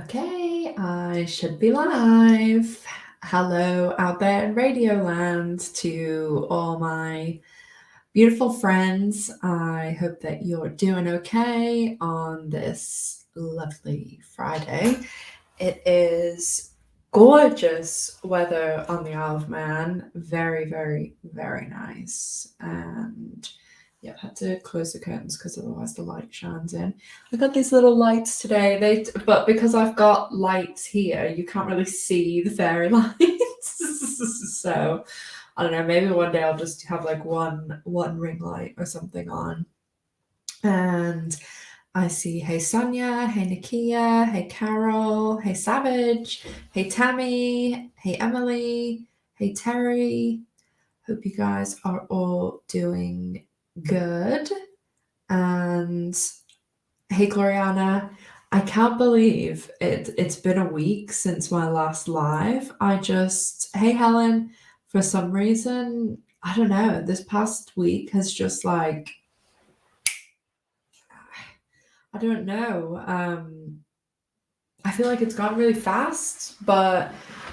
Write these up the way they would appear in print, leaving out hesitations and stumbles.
Okay, I should be live. Hello out there in Radio Land to all my beautiful friends. I hope that you're doing okay on this lovely Friday. It is gorgeous weather on the Isle of Man. Very, very, very nice. And yeah, I've had to close the curtains because otherwise the light shines in. I got these little lights today. But because I've got lights here, you can't really see the fairy lights. So I don't know. Maybe one day I'll just have like one ring light or something on. And I see hey Sonia, hey Nakia, hey Carol, hey Savage, hey Tammy, hey Emily, hey Terry. Hope you guys are all doing good. And hey Gloriana, I can't believe it's been a week since my last live. Hey Helen, for some reason, I don't know, this past week has just like I don't know. I feel like it's gone really fast, but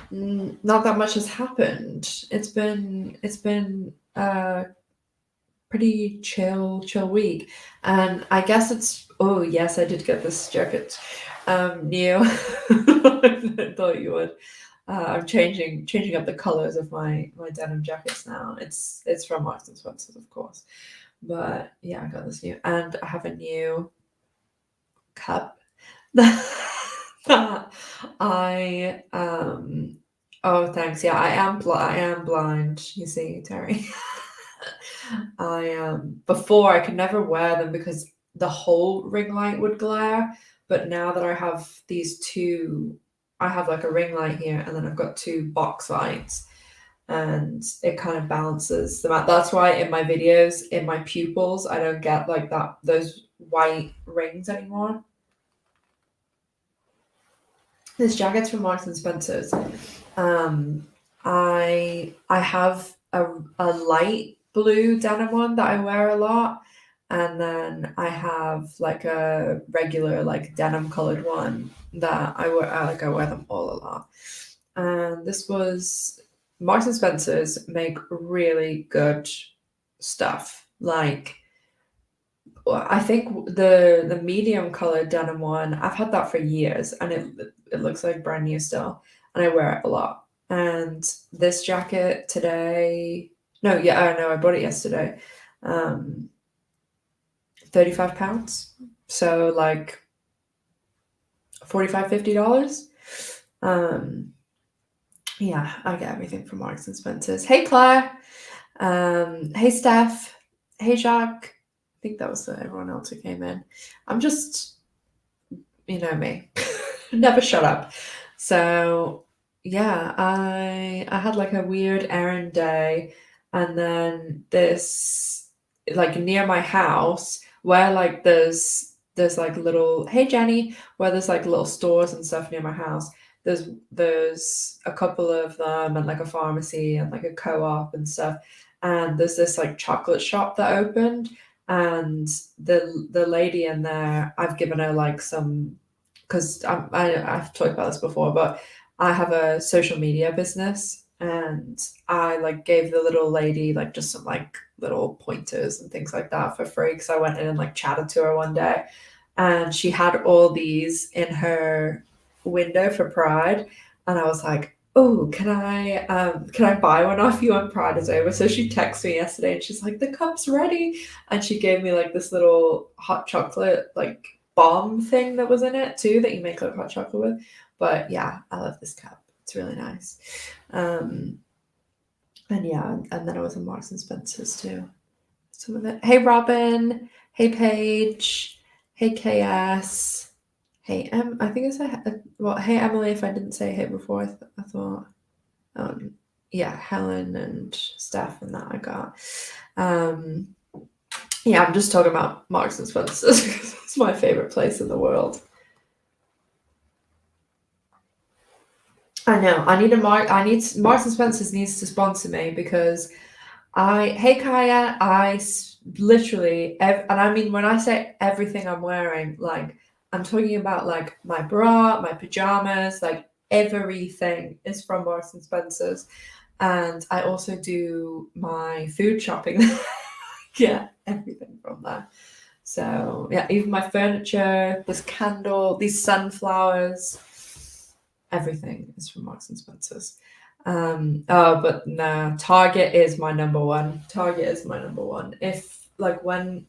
not that much has happened. It's been a pretty chill week, and I guess it's. Oh yes, I did get this jacket. New. I thought you would. I'm changing up the colors of my denim jackets now. It's from Marks and Spencer's, of course, but yeah, I got this new, and I have a new cup that I oh thanks, yeah, I am blind, you see, Terry. I before I could never wear them because the whole ring light would glare, but now that I have these two, I have like a ring light here and then I've got two box lights and it kind of balances them out. That's why in my videos, in my pupils, I don't get like those white rings anymore. This jacket's from Marks and Spencer's. I have a light blue denim one that I wear a lot, and then I have like a regular like denim colored one that I wear. I wear them all a lot. And this was Marks and Spencer's make really good stuff. Like I think the medium colored denim one, I've had that for years and it looks like brand new still and I wear it a lot. And this jacket today, no, yeah, I know I bought it yesterday. 35 pounds. So like $45-50. Yeah, I get everything from Marks and Spencer's. Hey Claire. Hey Steph. Hey Jacques. I think that was everyone else who came in. I'm just, you know me, never shut up. So yeah, I had like a weird errand day, and then this like near my house where like there's like little hey Jenny where there's like little stores and stuff near my house. There's a couple of them and like a pharmacy and like a co-op and stuff. And there's this like chocolate shop that opened, and the lady in there, I've given her like some because I've talked about this before, but I have a social media business and I like gave the little lady like just some like little pointers and things like that for free because I went in and like chatted to her one day and she had all these in her window for Pride and I was like, oh, can I buy one off you when Pride is over? So she texted me yesterday and she's like, the cup's ready. And she gave me like this little hot chocolate like bomb thing that was in it too that you make like hot chocolate with. But yeah, I love this cup. It's really nice. And yeah, and then it was in Marks and Spencer's too. Some of it. Hey Robin. Hey Paige. Hey KS. Hey I think I said well. Hey Emily. If I didn't say hey before, I thought. Yeah, Helen and Steph and that I got. Yeah, I'm just talking about Marks and Spencer's because it's my favorite place in the world. I know. Marks and Spencer's needs to sponsor me because hey Kaya, literally, and I mean when I say everything I'm wearing, like I'm talking about like my bra, my pajamas, like everything is from Marks and Spencer's. And I also do my food shopping. Yeah, everything from there. So yeah, even my furniture, this candle, these sunflowers, everything is from Marks and Spencer's. Oh, but no, Target is my number one. Target is my number one. If like when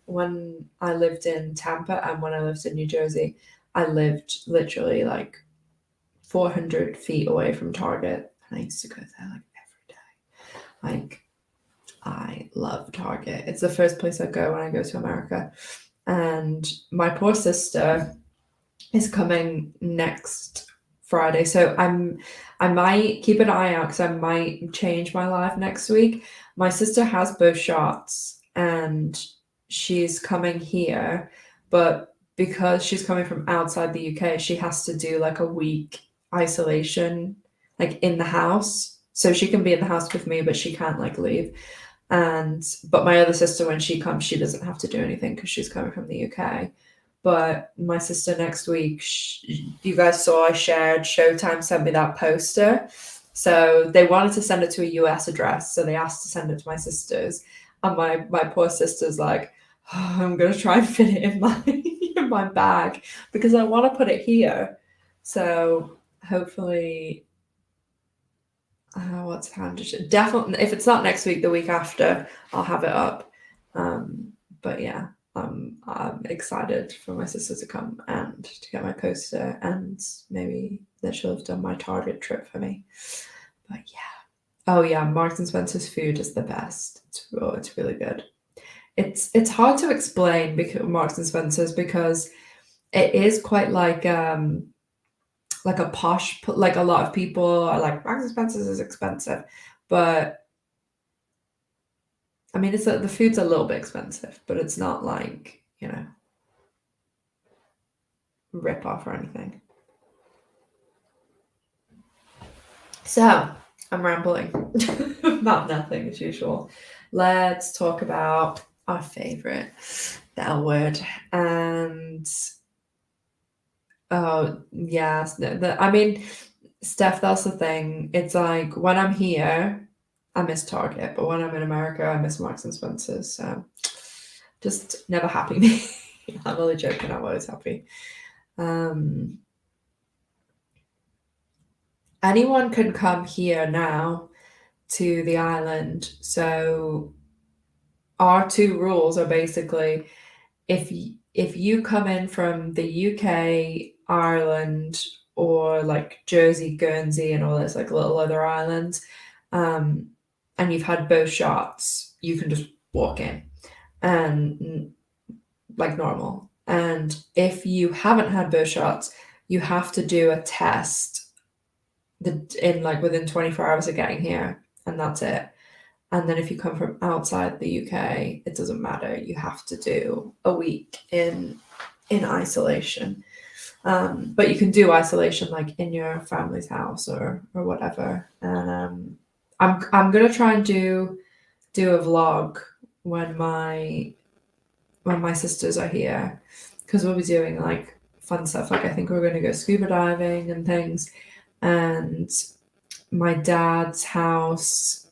I lived in Tampa and when I lived in New Jersey, I lived literally like 400 feet away from Target, and I used to go there like every day. Like I love Target. It's the first place I go when I go to America. And my poor sister is coming next Friday. So I might keep an eye out because I might change my life next week. My sister has both shots and she's coming here, but because she's coming from outside the UK, she has to do like a week isolation, like in the house. So she can be in the house with me, but she can't like leave. But my other sister, when she comes, she doesn't have to do anything because she's coming from the UK. But my sister next week, you guys saw I shared, Showtime sent me that poster. So they wanted to send it to a US address, so they asked to send it to my sister's. And my poor sister's like, oh, I'm gonna try and fit it in my in my bag because I want to put it here. So hopefully, what's time? Definitely, if it's not next week, the week after, I'll have it up. But yeah, I'm excited for my sister to come and to get my poster, and maybe that she'll have done my Target trip for me. But yeah, oh yeah, Marks and Spencer's food is the best. It's really good. It's hard to explain because Marks and Spencer's because it is quite like a posh, like a lot of people are like Marks and Spencer's is expensive, but I mean it's the food's a little bit expensive, but it's not like, you know, rip off or anything. So I'm rambling about nothing as usual. Let's talk about our favorite, the L word. And oh yes, I mean, Steph, that's the thing. It's like when I'm here, I miss Target, but when I'm in America, I miss Marks and Spencer's. So just never happy me. I'm only joking. I'm always happy. Anyone can come here now to the island. So our two rules are basically if you come in from the UK, Ireland, or like Jersey, Guernsey, and all those like little other islands, and you've had both shots, you can just walk in and like normal. And if you haven't had both shots, you have to do a test in like within 24 hours of getting here, and that's it. And then if you come from outside the UK, it doesn't matter. You have to do a week in isolation. But you can do isolation like in your family's house or whatever. And I'm gonna try and do a vlog when my sisters are here, because we'll be doing like fun stuff. Like I think we're gonna go scuba diving and things. And my dad's house,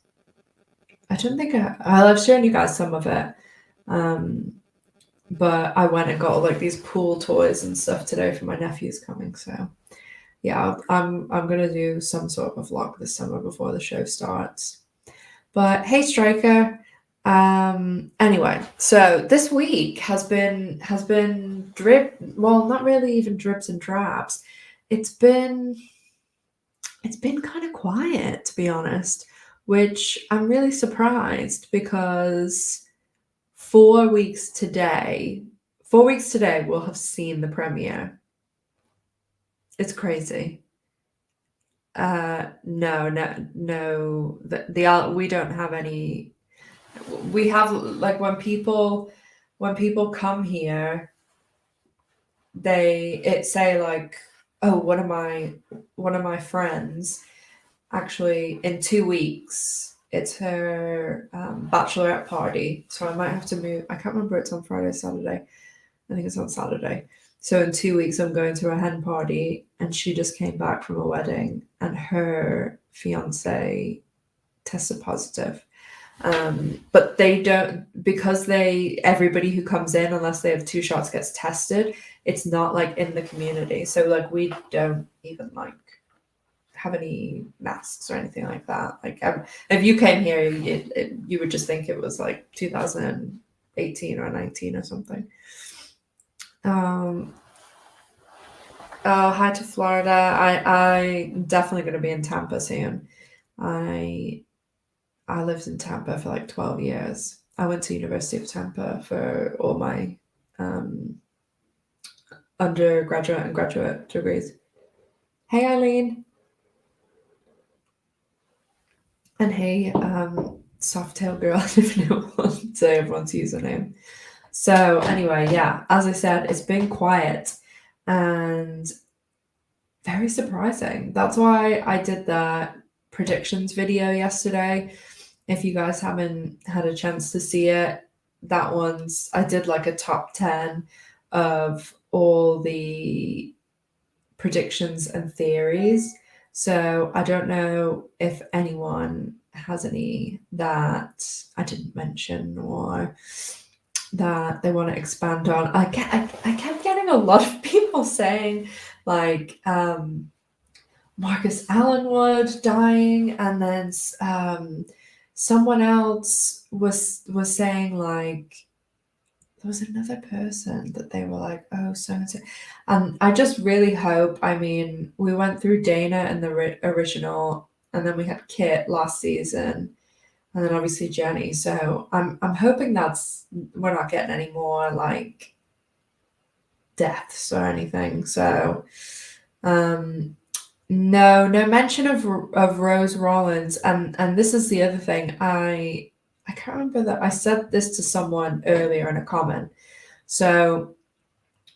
I don't think I've shown you guys some of it. But I went and got like these pool toys and stuff today for my nephews coming. So yeah, I'm gonna do some sort of vlog this summer before the show starts. But hey, Striker. Anyway, so this week has been well, not really even drips and drabs. It's been kind of quiet, to be honest, which I'm really surprised because 4 weeks today we'll have seen the premiere. It's crazy. No. We don't have any. We have like when people come here, it say like, oh, one of my friends, actually in 2 weeks it's her bachelorette party, so I might have to move. I can't remember, it's on Friday or Saturday. I think it's on Saturday. So in 2 weeks, I'm going to a hen party, and she just came back from a wedding, and her fiance tested positive. But they don't, because everybody who comes in, unless they have 2 shots, gets tested. It's not like in the community. So like we don't even like have any masks or anything like that. Like if you came here, you would just think it was like 2018 or 19 or something. Oh, hi to Florida. I definitely going to be in Tampa soon. I lived in Tampa for like 12 years. I went to University of Tampa for all my undergraduate and graduate degrees. Hey, Eileen. And hey, Softail Girl, if you want to say everyone's username. So anyway, yeah, as I said, it's been quiet and very surprising. That's why I did that predictions video yesterday. If you guys haven't had a chance to see it, I did like a top 10 of all the predictions and theories. So I don't know if anyone has any that I didn't mention or that they want to expand on. I kept getting a lot of people saying like Marcus Allenwood dying, and then someone else was saying like there was another person that they were like, oh, so and so. And I just really hope, I mean, we went through Dana in the original, and then we had Kit last season, and then obviously Jenny. So I'm hoping we're not getting any more like deaths or anything. So no mention of Rose Rollins, and this is the other thing. I can't remember that I said this to someone earlier in a comment. So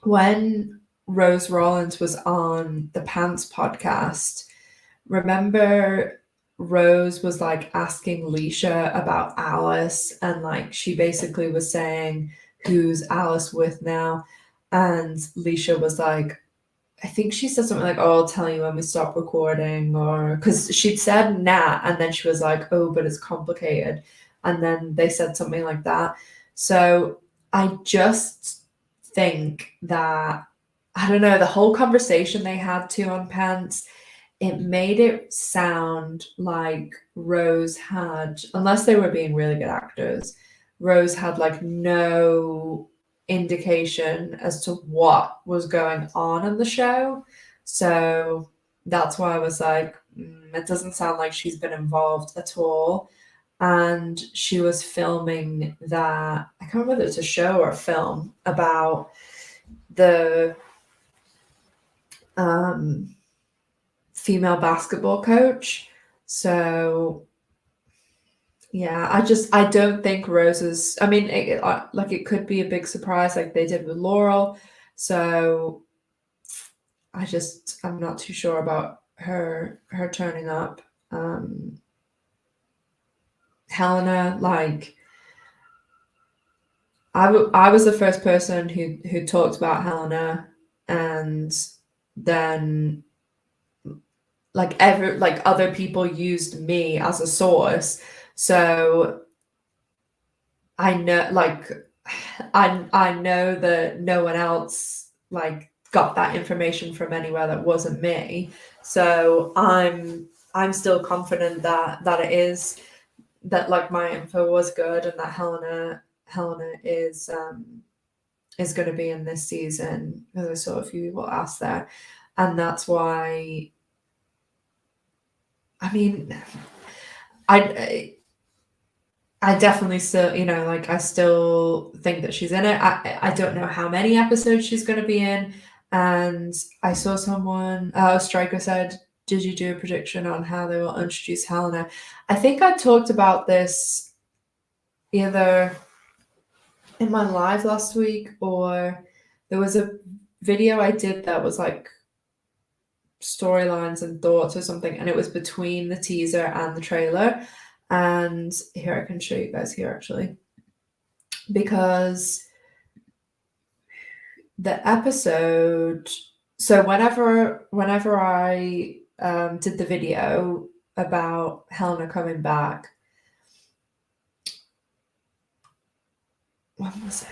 when Rose Rollins was on the Pants podcast, remember Rose was like asking Leisha about Alice, and like she basically was saying, who's Alice with now? And Leisha was like, I think she said something like, oh, I'll tell you when we stop recording, or because she'd said nah, and then she was like, oh, but it's complicated. And then they said something like that. So I just think that, I don't know, the whole conversation they had too on Pants, it made it sound like Rose had, unless they were being really good actors, Rose had like no indication as to what was going on in the show. So that's why I was like, it doesn't sound like she's been involved at all. And she was filming that, I can't remember if it's a show or a film about the female basketball coach. So yeah, I don't think Rose's, I mean, it could be a big surprise like they did with Laurel. So I'm not too sure about her turning up. Helena, like I was the first person who talked about Helena, and then like other people used me as a source. So I know I know that no one else like got that information from anywhere that wasn't me. So I'm still confident that it is that like my info was good, and that Helena is going to be in this season, because I saw a few people ask that, and that's why. I mean, I definitely still, I still think that she's in it. I don't know how many episodes she's going to be in. And I saw someone, Striker said, did you do a prediction on how they will introduce Helena? I think I talked about this either in my live last week, or there was a video I did that was like storylines and thoughts or something, and it was between the teaser and the trailer. And here, I can show you guys here actually, because the episode. So whenever I did the video about Helena coming back, when was it?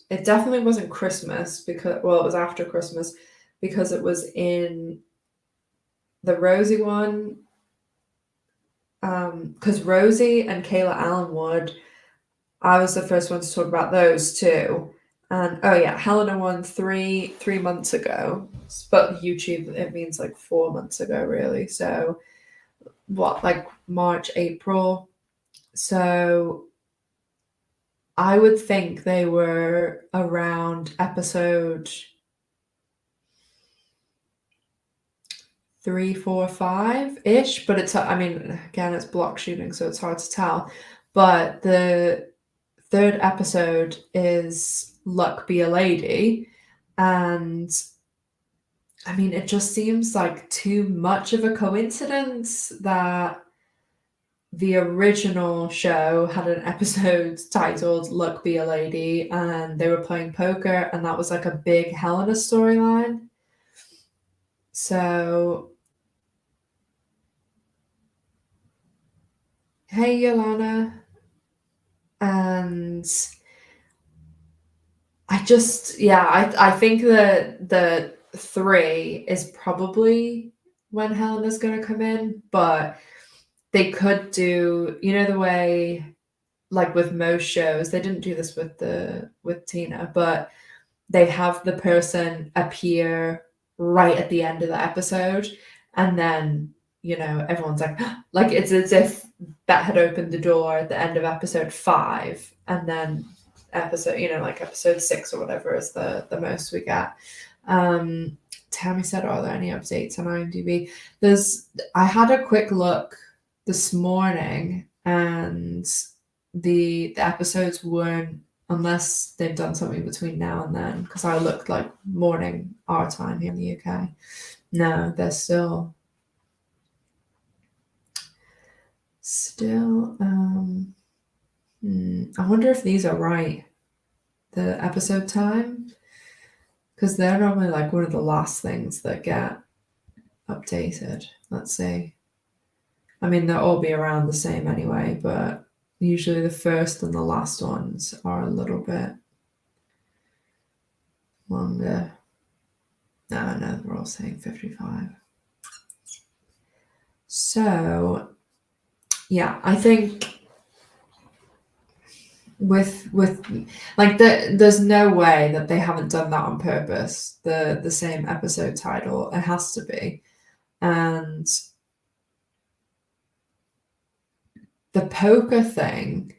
It definitely wasn't Christmas because, well, it was after Christmas because it was in the Rosie one. Because Rosie and Kayla Allenwood, I was the first one to talk about those two. And oh yeah, Helena won three months ago. But YouTube, it means like 4 months ago, really. So what, like March, April? So I would think they were around episode 3, 4, 5-ish. But it's, I mean, again, it's block shooting, so it's hard to tell. But the third episode is Luck Be a Lady. And I mean, it just seems like too much of a coincidence that the original show had an episode titled Luck Be a Lady and they were playing poker, and that was like a big Helena storyline. So, hey, Yolana. And I think that the 3 is probably when Helena's going to come in, but they could do, the way, like with most shows, they didn't do this with Tina, but they have the person appear right at the end of the episode, and then everyone's like like it's as if that had opened the door at the end of episode 5, and then episode 6 or whatever is the most we get. Tammy said, are there any updates on IMDb? I had a quick look this morning, and the episodes weren't, unless they've done something between now and then, because I looked like morning our time here in the UK. No, they're still I wonder if these are right, the episode time, because they're normally like one of the last things that get updated. Let's see. I mean, they'll all be around the same anyway, but usually the first and the last ones are a little bit longer. No, they're all saying 55. So, yeah, I think with like there's no way that they haven't done that on purpose. The same episode title, it has to be. And the poker thing,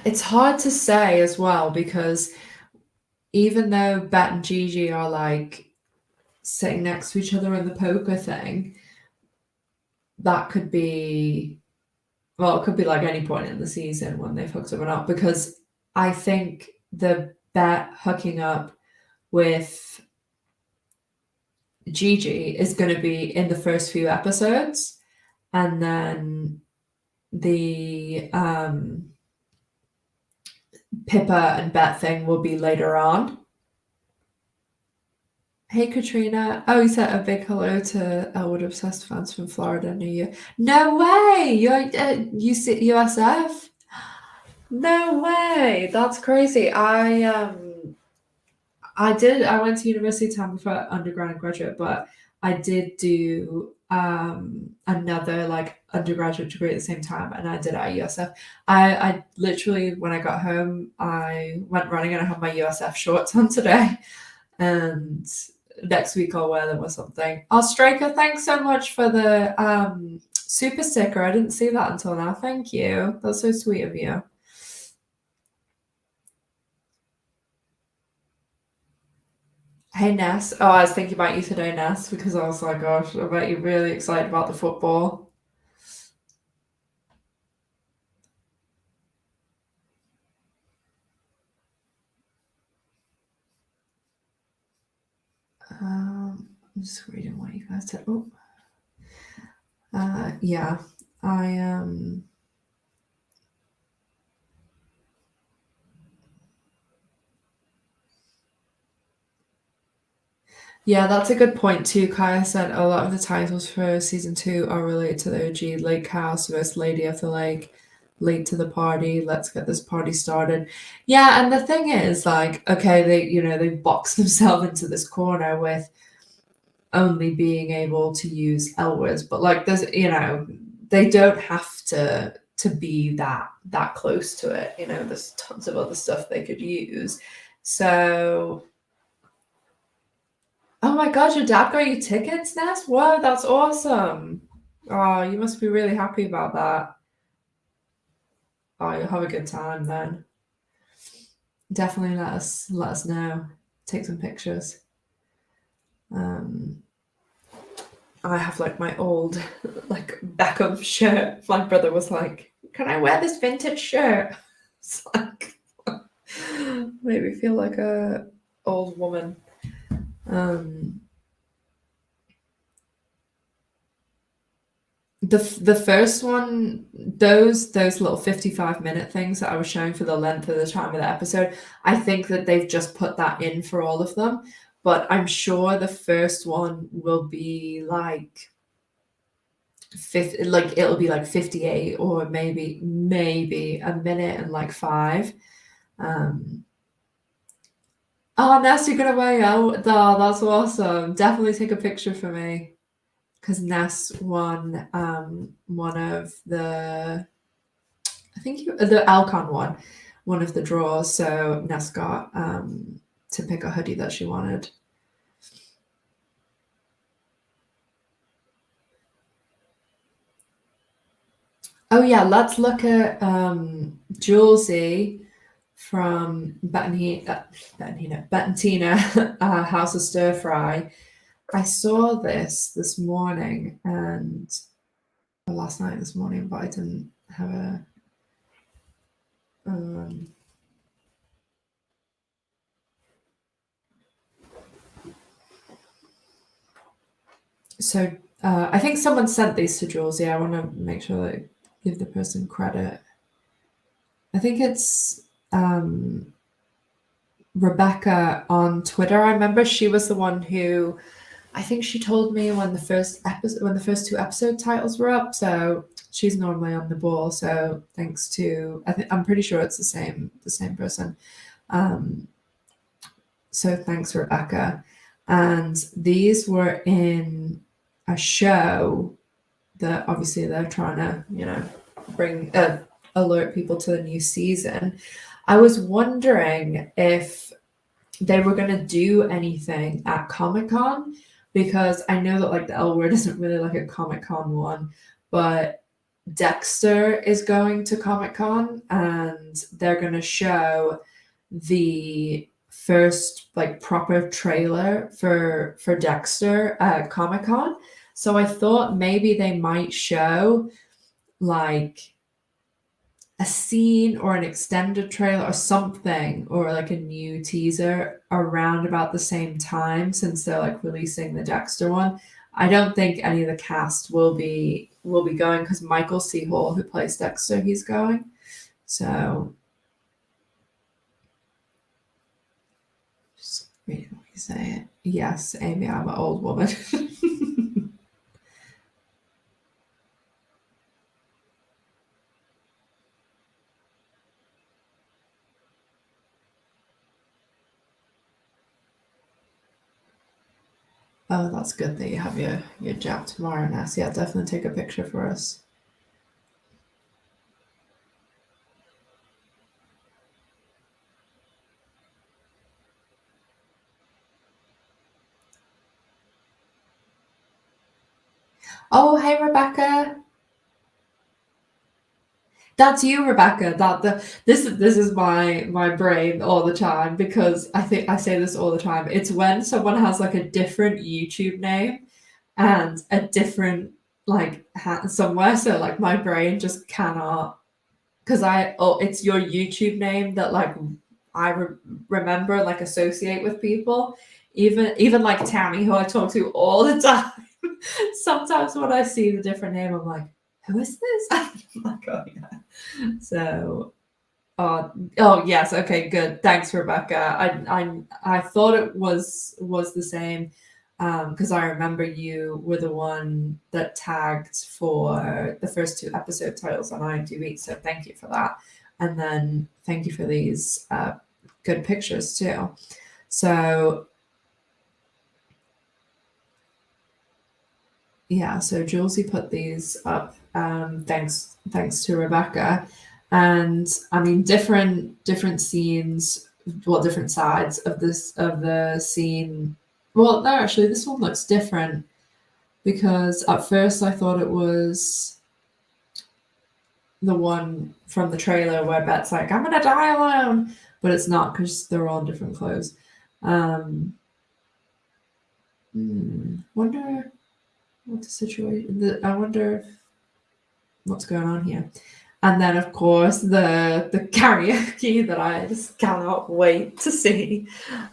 it's hard to say as well, because even though Bet and Gigi are like sitting next to each other in the poker thing, that could be, well, it could be like any point in the season when they've hooked up or not, because I think the Bet hooking up with Gigi is going to be in the first few episodes, and then the Pippa and Bet thing will be later on. Hey, Katrina. Oh, you said a big hello to Elwood Obsessed fans from Florida, New Year. No way! You're USF? No way! That's crazy. I went to University of Tampa for undergrad and graduate, but I did do another like undergraduate degree at the same time, and I did it at USF. I literally, when I got home, I went running and I had my USF shorts on today, and next week I'll wear them or something. Oh, Striker, thanks so much for the super sticker. I didn't see that until now. Thank you. That's so sweet of you. Hey, Ness. Oh, I was thinking about you today, Ness, because I was like, gosh, I bet you're really excited about the football. I'm just reading what you guys said. Oh, yeah, I Yeah, that's a good point too. Kaya said a lot of the titles for season 2 are related to the OG Lake House versus Lady of the Lake, Late to the Party, Let's Get This Party Started. Yeah, and the thing is, like, okay, they box themselves into this corner with only being able to use L words, but like there's they don't have to be that close to it. There's tons of other stuff they could use. So oh my god, your dad got you tickets, Ness? Whoa, that's awesome. Oh, you must be really happy about that. Oh, you'll have a good time then. Definitely let us know. Take some pictures. I have like my old like Beckham shirt. My brother was like, "Can I wear this vintage shirt?" It's like made me feel like a old woman. The first one, those little 55-minute things that I was showing for the length of the time of the episode, I think that they've just put that in for all of them. But I'm sure the first one will be like 50, like it'll be like 58 or maybe a minute and like 5. Oh, Ness, you're gonna wear out. Oh, that's awesome. Definitely take a picture for me. Because Ness won one of the, I think the Alcon one of the draws. So Ness got to pick a hoodie that she wanted. Oh yeah, let's look at Julesy from Bettentina House of Stir Fry. I saw this morning and last night this morning, but I didn't have a so I think someone sent these to Jules. Yeah, I want to make sure that I give the person credit. I think it's Rebecca on Twitter. I remember she was the one who, I think she told me when the first 2 episode titles were up. So she's normally on the ball. So thanks to I'm pretty sure it's the same person. So thanks, Rebecca. And these were in a show that obviously they're trying to, bring alert people to the new season. I was wondering if they were going to do anything at Comic-Con, because I know that like the L Word isn't really like a Comic-Con one, but Dexter is going to Comic-Con and they're going to show the first like proper trailer for Dexter at Comic-Con. So I thought maybe they might show like a scene or an extended trailer or something, or like a new teaser around about the same time, since they're like releasing the Dexter one. I don't think any of the cast will be going, because Michael C. Hall, who plays Dexter, he's going. So just read what you say. Yes, Amy, I'm an old woman. Oh, that's good that you have your jab tomorrow, Ness. Yeah, definitely take a picture for us. Oh, hey, Rebecca. That's you, Rebecca. This is my brain all the time, because I think I say this all the time. It's when someone has like a different YouTube name and a different like somewhere. So like my brain just cannot, because it's your YouTube name that like I remember, like associate with people. Even like Tammy, who I talk to all the time. Sometimes when I see the different name, I'm like, who is this? I'm like, oh yeah. So, oh yes, okay, good. Thanks, Rebecca. I thought it was the same. because I remember you were the one that tagged for the first 2 episode titles on IMDb, so thank you for that. And then thank you for these good pictures too. So yeah, so Julesy put these up, thanks to Rebecca. And I mean, different scenes, well, different sides of the scene. Well, no, actually, this one looks different, because at first I thought it was the one from the trailer where Bet's like, "I'm gonna die alone," but it's not, because they're all in different clothes. Wonder what the situation. I wonder what's going on here. And then, of course, the karaoke that I just cannot wait to see.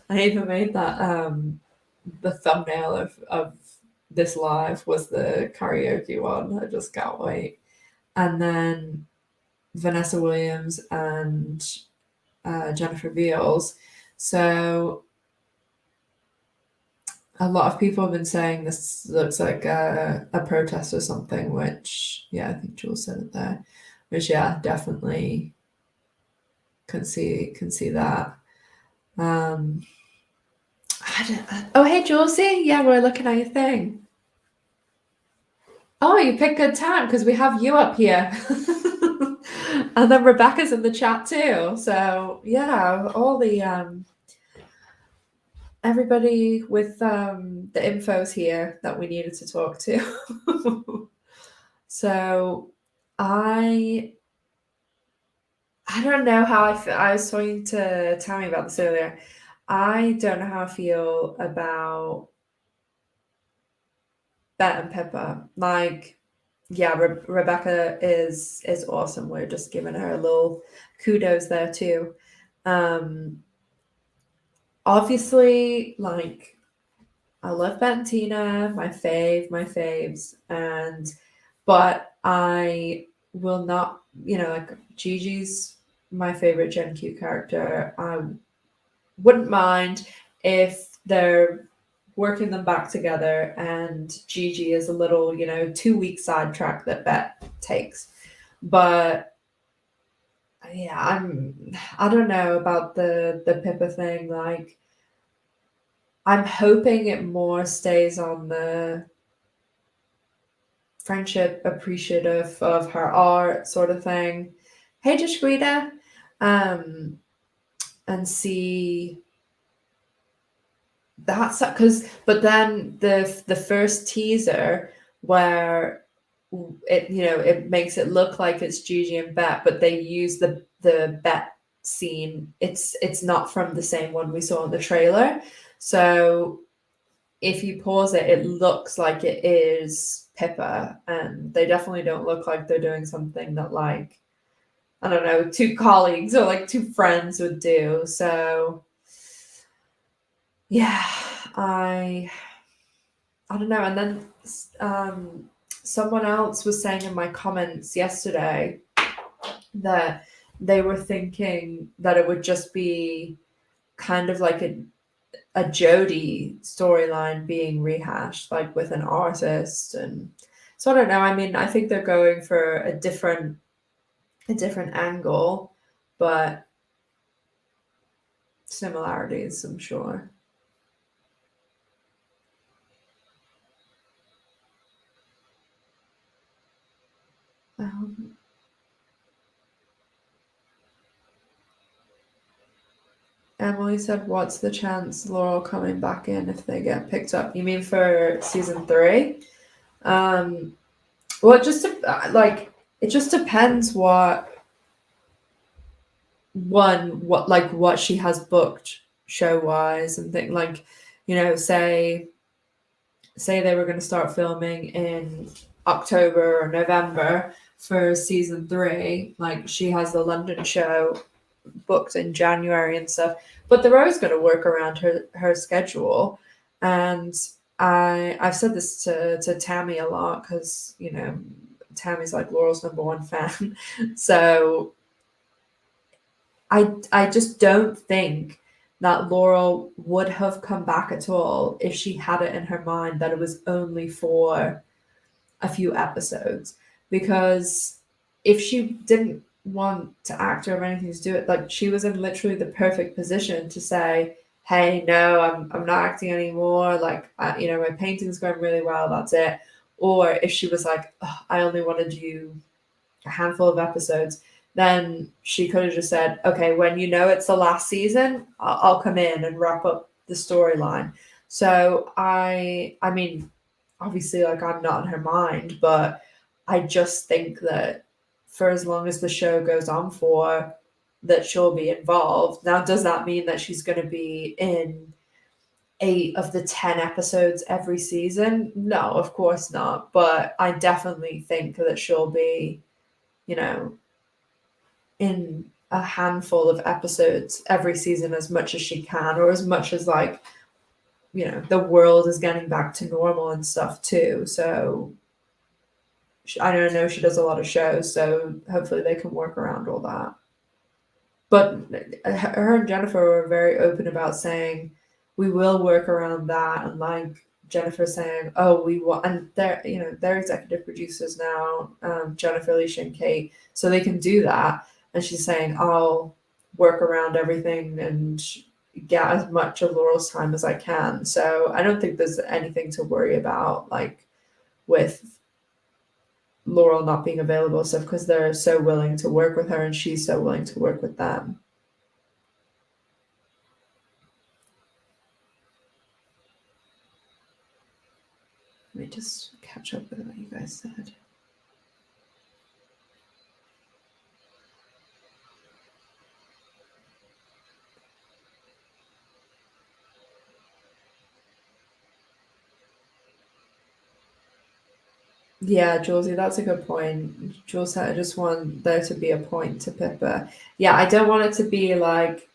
I even made that the thumbnail of this live was the karaoke one. I just can't wait. And then Vanessa Williams and Jennifer Beals. So a lot of people have been saying this looks like a protest or something, which, yeah, I think Jules said it there. Which, yeah, definitely can see that. Oh, hey, Josie. Yeah, we're looking at your thing. Oh, you picked good time, because we have you up here. And then Rebecca's in the chat too. So yeah, all the everybody with the infos here that we needed to talk to. So I don't know how I feel. I was talking to Tammy about this earlier. I don't know how I feel about Bet and Pippa. Like, yeah, Rebecca is awesome. We're just giving her a little kudos there too. Obviously, like, I love Bet and Tina, my faves, but I will not, like, Gigi's my favorite Gen Q character. I wouldn't mind if they're working them back together and Gigi is a little, 2-week sidetrack that Bet takes. But yeah, I don't know about the Pippa thing. Like, I'm hoping it more stays on the friendship, appreciative of her art sort of thing. Hey, Jashquita. And see that's because, but then the first teaser where it makes it look like it's Gigi and Bet, but they use the Bet scene. It's not from the same one we saw in the trailer. So if you pause it, it looks like it is Pippa, and they definitely don't look like they're doing something that, like, I don't know, 2 colleagues or like 2 friends would do. So yeah, I don't know. And then someone else was saying in my comments yesterday that they were thinking that it would just be kind of like a Jodie storyline being rehashed, like with an artist. And so I don't know. I mean, I think they're going for a different angle, but similarities, I'm sure. Emily said, "What's the chance Laurel coming back in if they get picked up?" You mean for season 3? Well, it just depends what she has booked show wise and things, like, say they were going to start filming in October or November for season 3. Like, she has the London show booked in January and stuff, but they're always going to work around her schedule. And I've said this to Tammy a lot, because Tammy's like Laurel's #1 fan. So I just don't think that Laurel would have come back at all if she had it in her mind that it was only for a few episodes. Because if she didn't want to act or have anything to do with it, like she was in literally the perfect position to say, hey, no, I'm not acting anymore. Like, my painting's going really well. That's it. Or if she was like, oh, I only want to do a handful of episodes, then she could have just said, okay, when it's the last season, I'll come in and wrap up the storyline. So I mean, obviously, like, I'm not in her mind, but I just think that for as long as the show goes on for, that she'll be involved. Now, does that mean that she's going to be in 8 of the 10 episodes every season? No, of course not. But I definitely think that she'll be, you know, in a handful of episodes every season as much as she can, or as much as, like, the world is getting back to normal and stuff too. So I don't know, she does a lot of shows, so hopefully they can work around all that. But her and Jennifer were very open about saying we will work around that, and like Jennifer saying, "Oh, we want," and they're executive producers now, Jennifer, Alicia, and Kate, so they can do that. And she's saying, "I'll work around everything and get as much of Laurel's time as I can." So I don't think there's anything to worry about, like, with Laurel not being available and stuff, because they're so willing to work with her and she's so willing to work with them. Let me just catch up with what you guys said. Yeah, Julesy, that's a good point. Jules said, I just want there to be a point to Pippa. Yeah, I don't want it to be like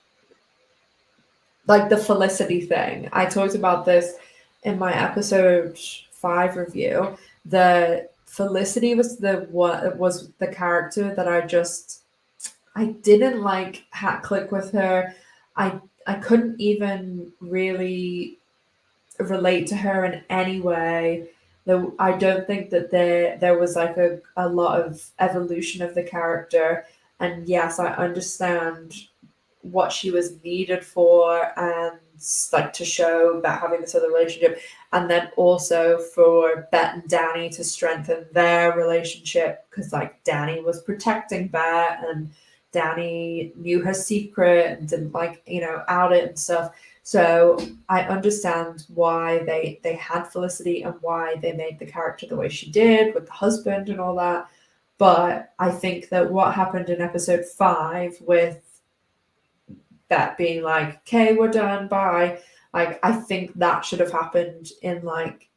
the Felicity thing. I talked about this in my episode 5 review. The Felicity was the character that I didn't like click with her. I couldn't even really relate to her in any way. Though I don't think that there was like a lot of evolution of the character. And yes, I understand what she was needed for, and like to show about having this other relationship, and then also for Bet and Danny to strengthen their relationship, because like Danny was protecting Bet, and Danny knew her secret and didn't out it and stuff. So I understand why they had Felicity and why they made the character the way she did with the husband and all that. But I think that what happened in episode 5 with that being like, okay, we're done, bye. Like, I think that should have happened in like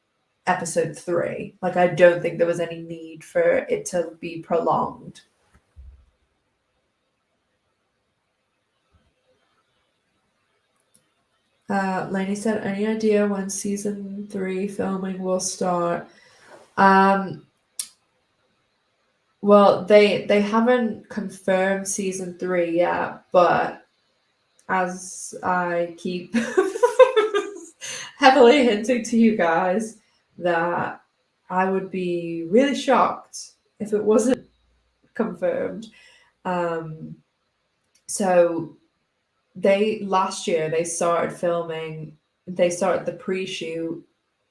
episode 3. Like, I don't think there was any need for it to be prolonged. Lainey said, any idea when season 3 filming will start? Well, they haven't confirmed season 3 yet, but as I keep heavily hinting to you guys, that I would be really shocked if it wasn't confirmed. So last year they started filming. They started the pre-shoot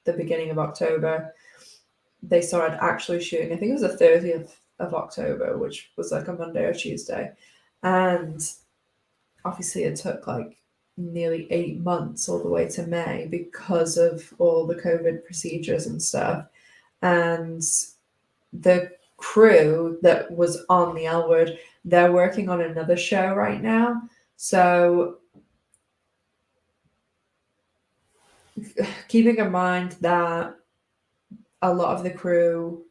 the beginning of October. They started actually shooting, I think it was the 30th of October, which was like a Monday or Tuesday. And obviously it took like nearly 8 months all the way to May because of all the COVID procedures and stuff. And the crew that was on the L Word, they're working on another show right now. So keeping in mind that a lot of the crew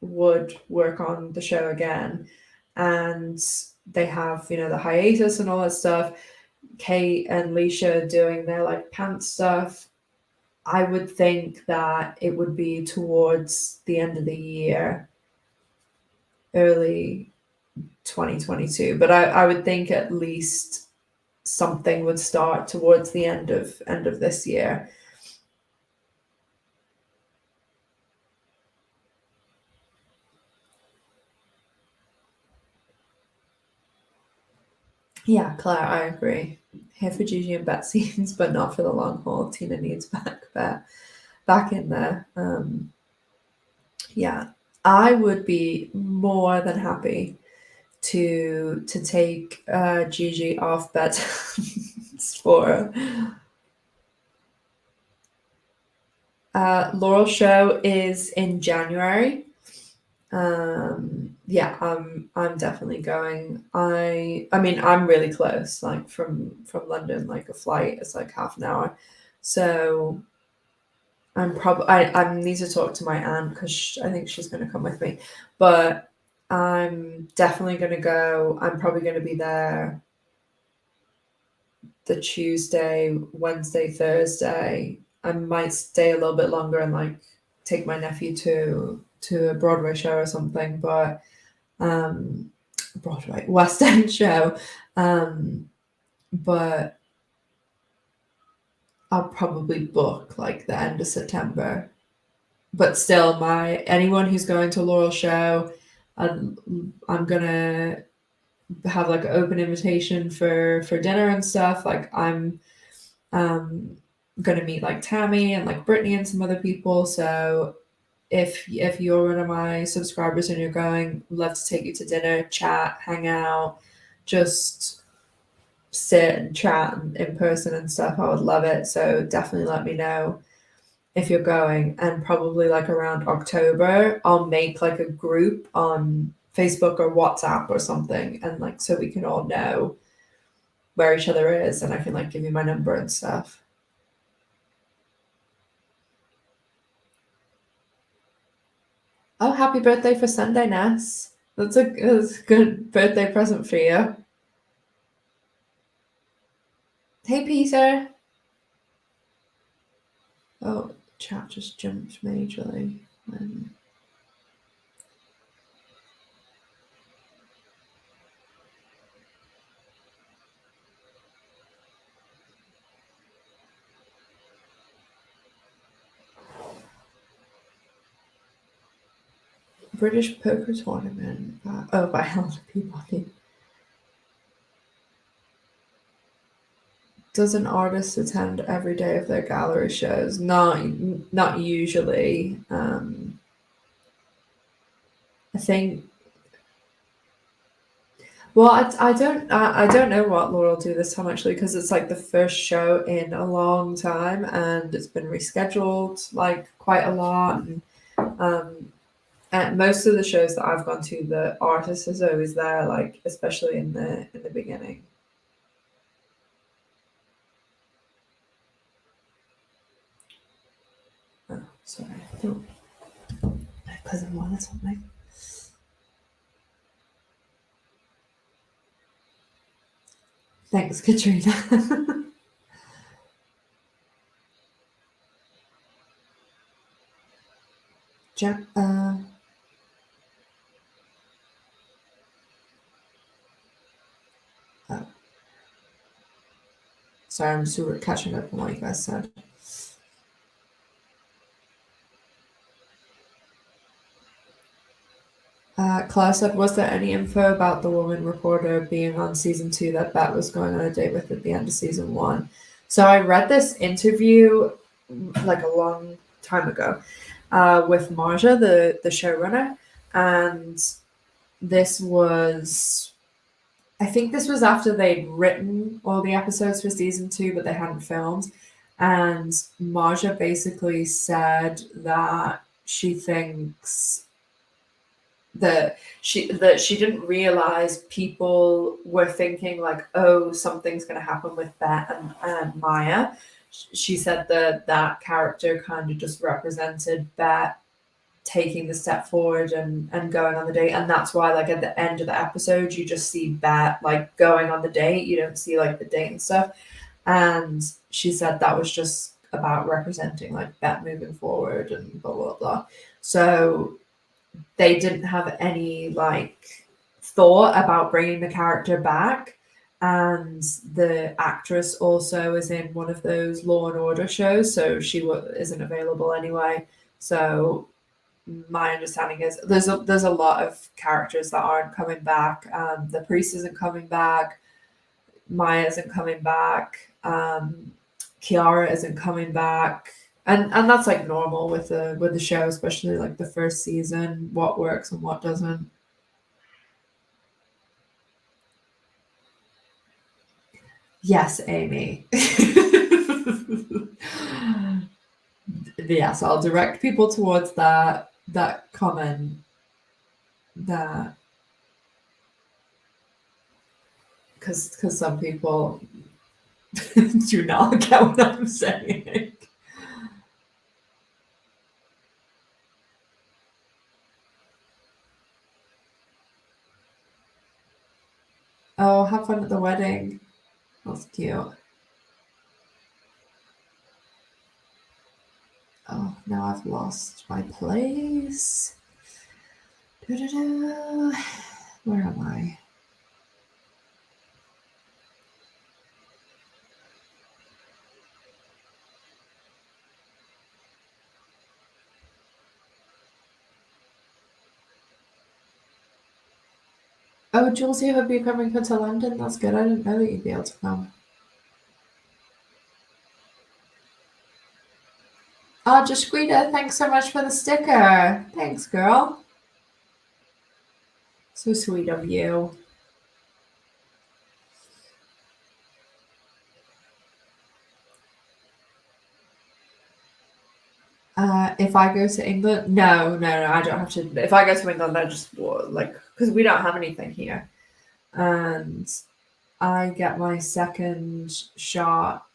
would work on the show again, and they have, the hiatus and all that stuff, Kate and Leisha doing their like pants stuff, I would think that it would be towards the end of the year, early 2022. But I would think at least something would start towards the end of this year. Yeah, Claire, I agree. Here for Gigi and Bet scenes, but not for the long haul. Tina needs back in there. Yeah, I would be more than happy to take Gigi off Bet for Laurel show is in January. Yeah, I'm definitely going. I mean I'm really close, like from London, like a flight is like half an hour. So I'm probably I need to talk to my aunt because I think she's going to come with me. But I'm definitely going to go. I'm probably going to be there the Tuesday, Wednesday, Thursday. I might stay a little bit longer and like take my nephew to a Broadway show or something, but Broadway West End show. But I'll probably book like the end of September. But still, anyone who's going to Laurel show, I'm gonna have like an open invitation for dinner and stuff. Like I'm gonna meet like Tammy and like Brittany and some other people. So if you're one of my subscribers and you're going, love to take you to dinner, chat, hang out, just sit and chat in person and stuff. I would love it. So definitely let me know if you're going. And probably like around October, I'll make like a group on Facebook or WhatsApp or something, and like so we can all know where each other is, and I can like give you my number and stuff. Oh, happy birthday for Sunday, Ness. That's a good birthday present for you. Hey, Peter. Oh, chat just jumped majorly. British poker tournament. By Helen Peabody. Does an artist attend every day of their gallery shows? Not usually. I think. Well, I don't know what Laura will do this time actually because it's like the first show in a long time and it's been rescheduled like quite a lot. And most of the shows that I've gone to, the artist is always there, like especially in the beginning. Oh, sorry. My cousin wanted something. Thanks, Katrina. Oh. Sorry, I'm just catching up on what you guys said. Claire said, was there any info about the woman reporter being on season 2 that Bet was going on a date with at the end of season 1? So I read this interview like a long time ago with Marja, the showrunner, and I think this was after they'd written all the episodes for season 2, but they hadn't filmed. And Marja basically said that she thinks that she didn't realize people were thinking like, oh, something's going to happen with Bet and Maya. She said that character kind of just represented Bet taking the step forward and going on the date, and that's why like at the end of the episode you just see Bet like going on the date, you don't see like the date and stuff. And she said that was just about representing like Bet moving forward and blah blah blah. So they didn't have any like thought about bringing the character back. and the actress also is in one of those Law and Order shows, so she isn't available anyway. So my understanding is there's a lot of characters that aren't coming back. The priest isn't coming back. Maya isn't coming back. Kiara isn't coming back. And that's like normal with the show, especially like the first season, what works and what doesn't. Yes, Amy. Yes, I'll direct people towards that comment that because some people do not get what I'm saying. Oh, have fun at the wedding. That's cute. Oh, now I've lost my place. Doo-doo-doo. Where am I? Oh, Jules, you hope you're coming to London. That's good. I didn't know that you'd be able to come. Oh, Jasquita, thanks so much for the sticker. Thanks, girl. So sweet of you. If I go to England, no, I don't have to. If I go to England, I just like because we don't have anything here, and I get my second shot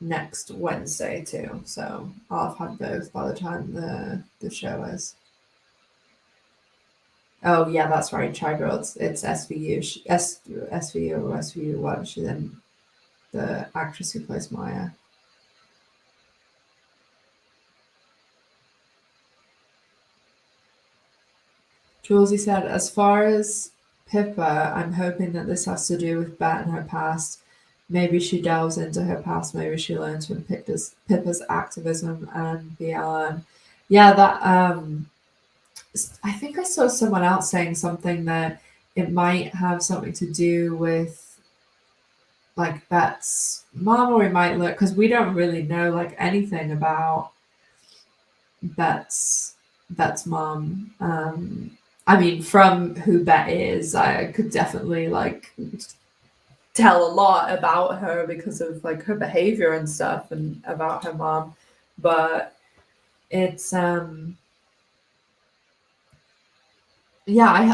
next Wednesday too. So I'll have had both by the time the show is. Oh yeah, that's right, Chai Girl. It's SVU. SVU or SVU. What? She then the actress who plays Maya. Julesy said, as far as Pippa, I'm hoping that this has to do with Bet and her past. Maybe she delves into her past. Maybe she learns from Pippa's activism and BLM. Yeah, that I think I saw someone else saying something that it might have something to do with like Bet's mom, or we might look because we don't really know like anything about Bet's mom. I mean, from who Bet is, I could definitely like tell a lot about her because of like her behavior and stuff and about her mom. But it's yeah,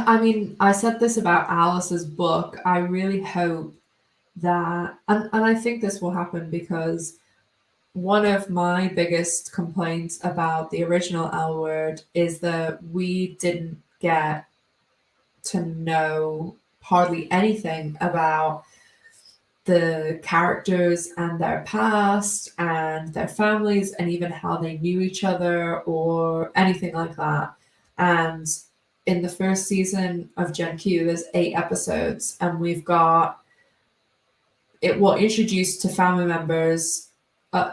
I mean, I said this about Alice's book. I really hope that, and I think this will happen because one of my biggest complaints about the original L Word is that we didn't get to know hardly anything about the characters and their past and their families and even how they knew each other or anything like that. And in the first season of Gen Q, there's 8 episodes, and we've got it will introduce to family members,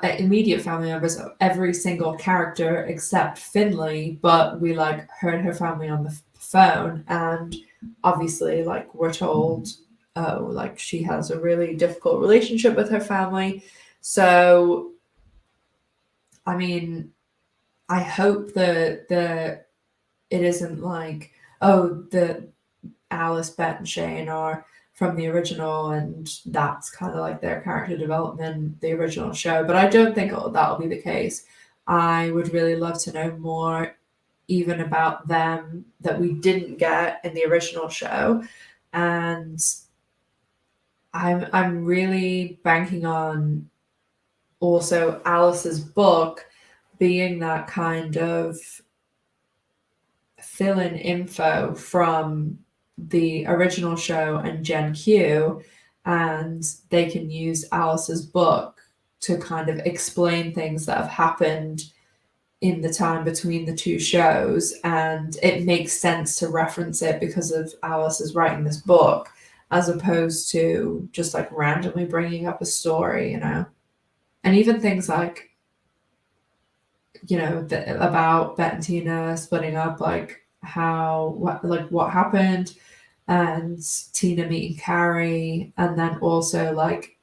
immediate family members of every single character except Finley, but we like heard her family on the phone, and obviously like we're told, oh, like she has a really difficult relationship with her family. So I mean, I hope that it isn't like, oh, the Alice, Bet, and Shane are from the original, and that's kind of like their character development, the original show. But I don't think that'll be the case. I would really love to know more, even about them that we didn't get in the original show, and I'm really banking on also Alice's book being that kind of fill in info from the original show and Gen Q, and they can use Alice's book to kind of explain things that have happened in the time between the two shows, and it makes sense to reference it because of Alice is writing this book. as opposed to just like randomly bringing up a story, you know. And even things like, you know, about Bet and Tina splitting up, like what happened, and Tina meeting Carrie, and then also like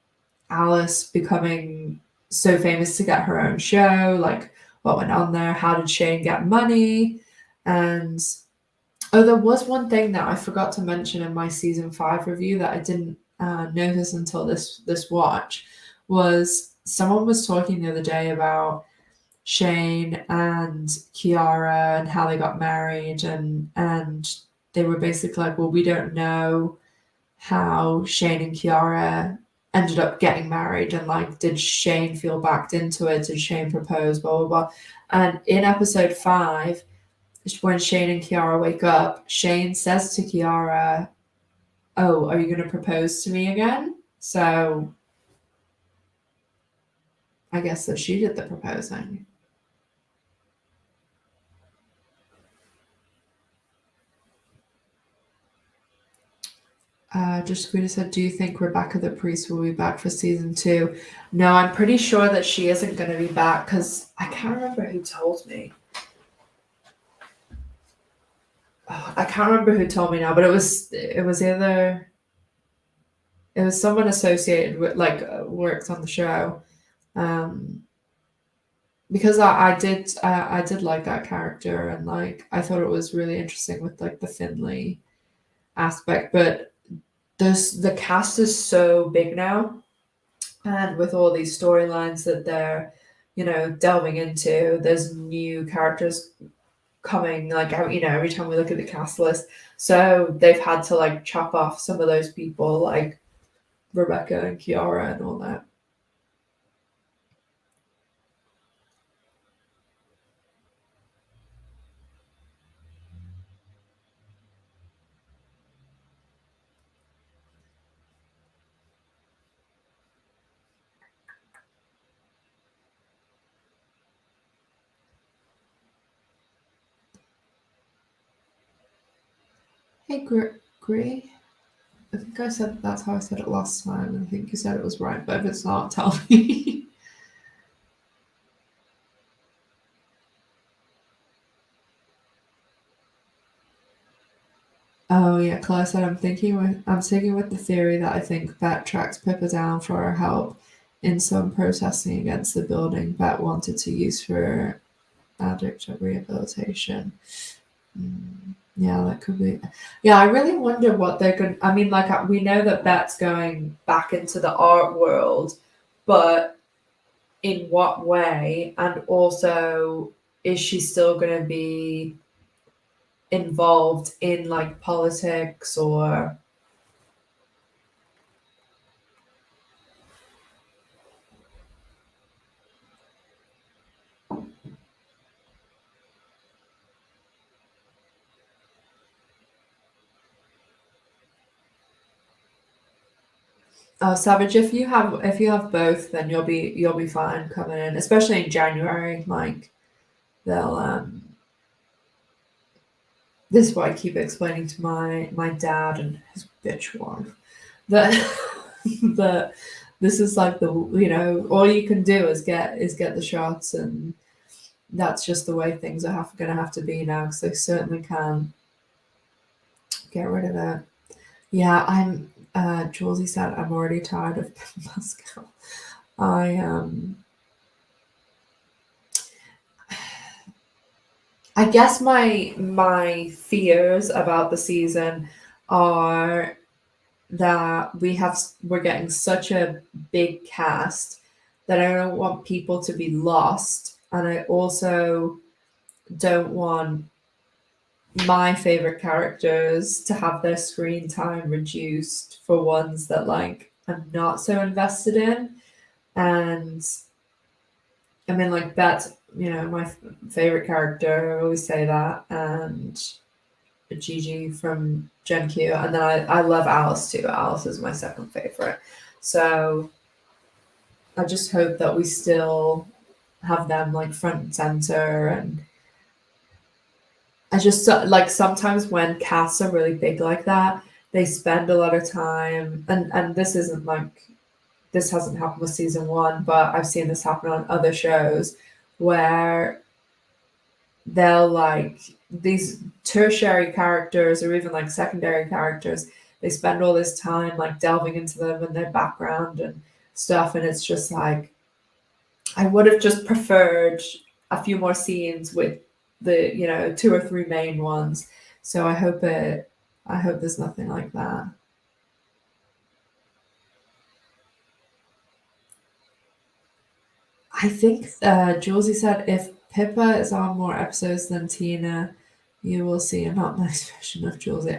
Alice becoming so famous to get her own show, like what went on there, how did Shane get money? And oh, there was one thing that I forgot to mention in my season 5 review that I didn't notice until this watch, was someone was talking the other day about Shane and Kiara and how they got married, and they were basically like, well, we don't know how Shane and Kiara ended up getting married, and like, did Shane feel backed into it? Did Shane propose? Blah blah blah. And in episode 5, when Shane and Kiara wake up, Shane says to Kiara, "Oh, are you going to propose to me again?" So I guess that she did the proposing. Just Guida said, do you think Rebecca the Priest will be back for season 2? No, I'm pretty sure that she isn't going to be back, because I can't remember who told me. Oh, I can't remember who told me now, but it was either, it was someone associated with, like, works on the show. Because I did like that character, and like I thought it was really interesting with like the Finley aspect, but the cast is so big now, and with all these storylines that they're, you know, delving into, there's new characters coming like out, you know, every time we look at the cast list. So they've had to like chop off some of those people like Rebecca and Kiara and all that. Hey, Gray. I think I said that's how I said it last time, and I think you said it was right. But if it's not, tell me. Oh yeah, Claire said I'm sticking with the theory that I think Bet tracks Pippa down for her help in some protesting against the building Bet wanted to use for addict rehabilitation. Yeah, that could be. Yeah, I really wonder what they're going. I mean, like we know that Bet's going back into the art world, but in what way? And also, is she still going to be involved in like politics or? Oh, Savage, if you have both, then you'll be fine coming in, especially in January. Like they'll this is what I keep explaining to my dad and his bitch wife that that this is like the, you know, all you can do is get the shots, and that's just the way things are gonna have to be now, because they certainly can get rid of it. Yeah, I'm Julesy said I'm already tired of Pascal. I guess my fears about the season are that we're getting such a big cast that I don't want people to be lost, and I also don't want my favorite characters to have their screen time reduced for ones that like I'm not so invested in. And I mean, like that's, you know, my favorite character. I always say that, and Gigi from Gen Q, and then I love Alice too. Alice is my second favorite. So I just hope that we still have them like front and center. And I just like sometimes when casts are really big like that, they spend a lot of time, and this isn't like, this hasn't happened with season one, but I've seen this happen on other shows where they'll like these tertiary characters or even like secondary characters, they spend all this time like delving into them and their background and stuff, and it's just like I would have just preferred a few more scenes with the, you know, two or three main ones. So I hope there's nothing like that. I think Julesy said if Pippa is on more episodes than Tina, you will see a not nice version of Julesy.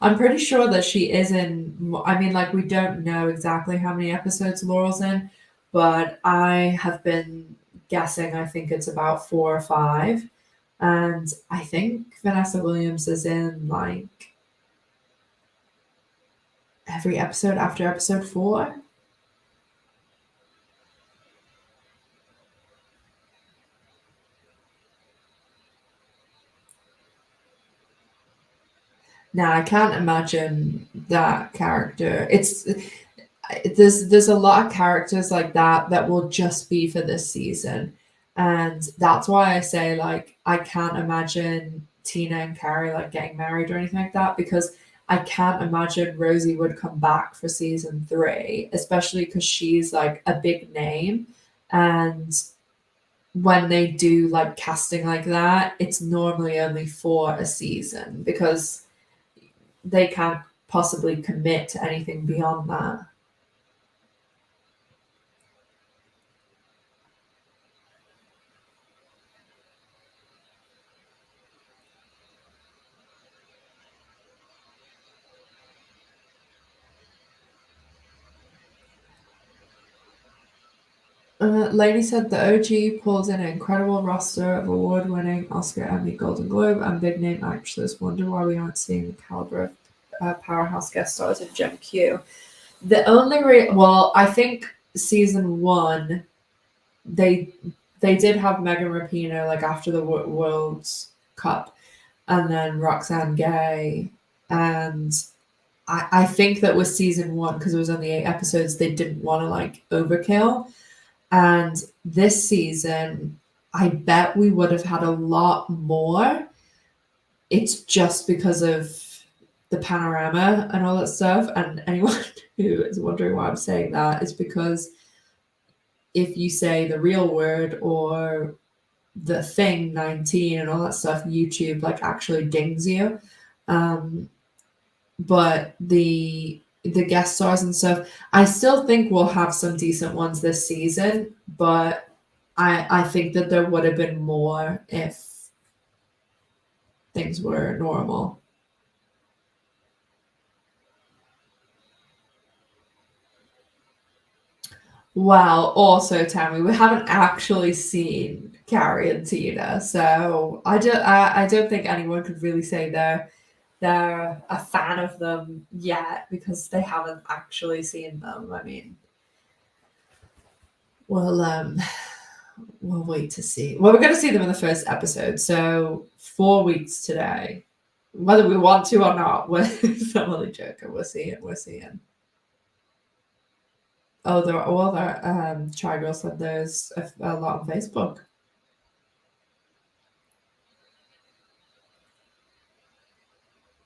I'm pretty sure that she is in. I mean, like we don't know exactly how many episodes Laurel's in, but I have been guessing. I think it's about 4 or 5, and I think Vanessa Williams is in like every episode after episode 4. Now I can't imagine that character. It's there's a lot of characters like that that will just be for this season, and that's why I say like I can't imagine Tina and Carrie like getting married or anything like that, because I can't imagine Rosie would come back for season 3, especially because she's like a big name, and when they do like casting like that, it's normally only for a season because they can't possibly commit to anything beyond that. Lady said the OG pulls in an incredible roster of award-winning Oscar, Emmy, Golden Globe, and big-name actors. Wonder why we aren't seeing the caliber of powerhouse guest stars in Gen Q. The only well, I think season 1, they did have Megan Rapinoe like after the World Cup, and then Roxanne Gay, and I think that with season 1, because it was only 8 episodes, they didn't want to like overkill. And this season, I bet we would have had a lot more. It's just because of the panorama and all that stuff. And anyone who is wondering why I'm saying that is because if you say the real word or the thing 19 and all that stuff, YouTube like actually dings you. But the guest stars and stuff, I still think we'll have some decent ones this season, but I think that there would have been more if things were normal. Well, also Tammy, we haven't actually seen Carrie and Tina, so I don't think anyone could really say they're a fan of them yet because they haven't actually seen them. I mean, we'll we'll wait to see. Well, we're going to see them in the first episode, so 4 weeks today, whether we want to or not. We're only joking. We're seeing. We're seeing. Oh, there are all the Try Girl said there's a lot on Facebook.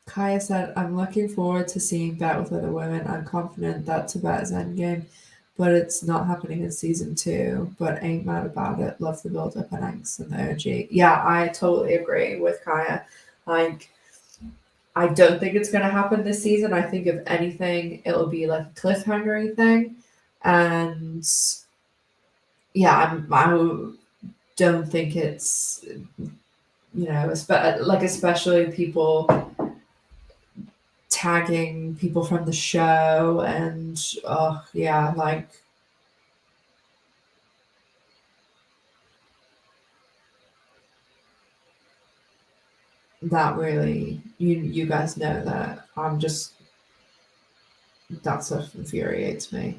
Kaya said, I'm looking forward to seeing Bet with other women. I'm confident that Tibet is endgame, but it's not happening in season 2. But ain't mad about it. Love the build up and angst and the energy. Yeah, I totally agree with Kaya. Like, I don't think it's going to happen this season. I think if anything, it'll be like a cliffhanger thing. And yeah, I don't think it's, you know, especially people tagging people from the show and oh yeah, like that really, you guys know that I'm just, that stuff infuriates me.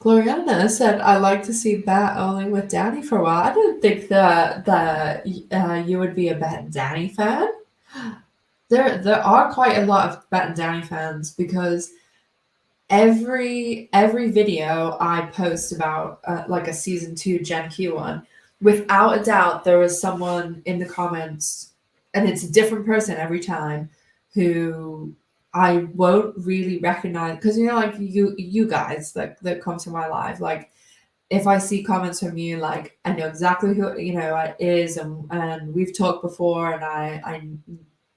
Gloriana said, "I like to see Bet only with Danny for a while." I didn't think that you would be a Bet and Danny fan. There are quite a lot of Bet and Danny fans because every video I post about like a season 2 Gen Q one, without a doubt, there is someone in the comments, and it's a different person every time, who I won't really recognize because like you guys that come to my live, like if I see comments from you, like I know exactly who it is, and we've talked before, and I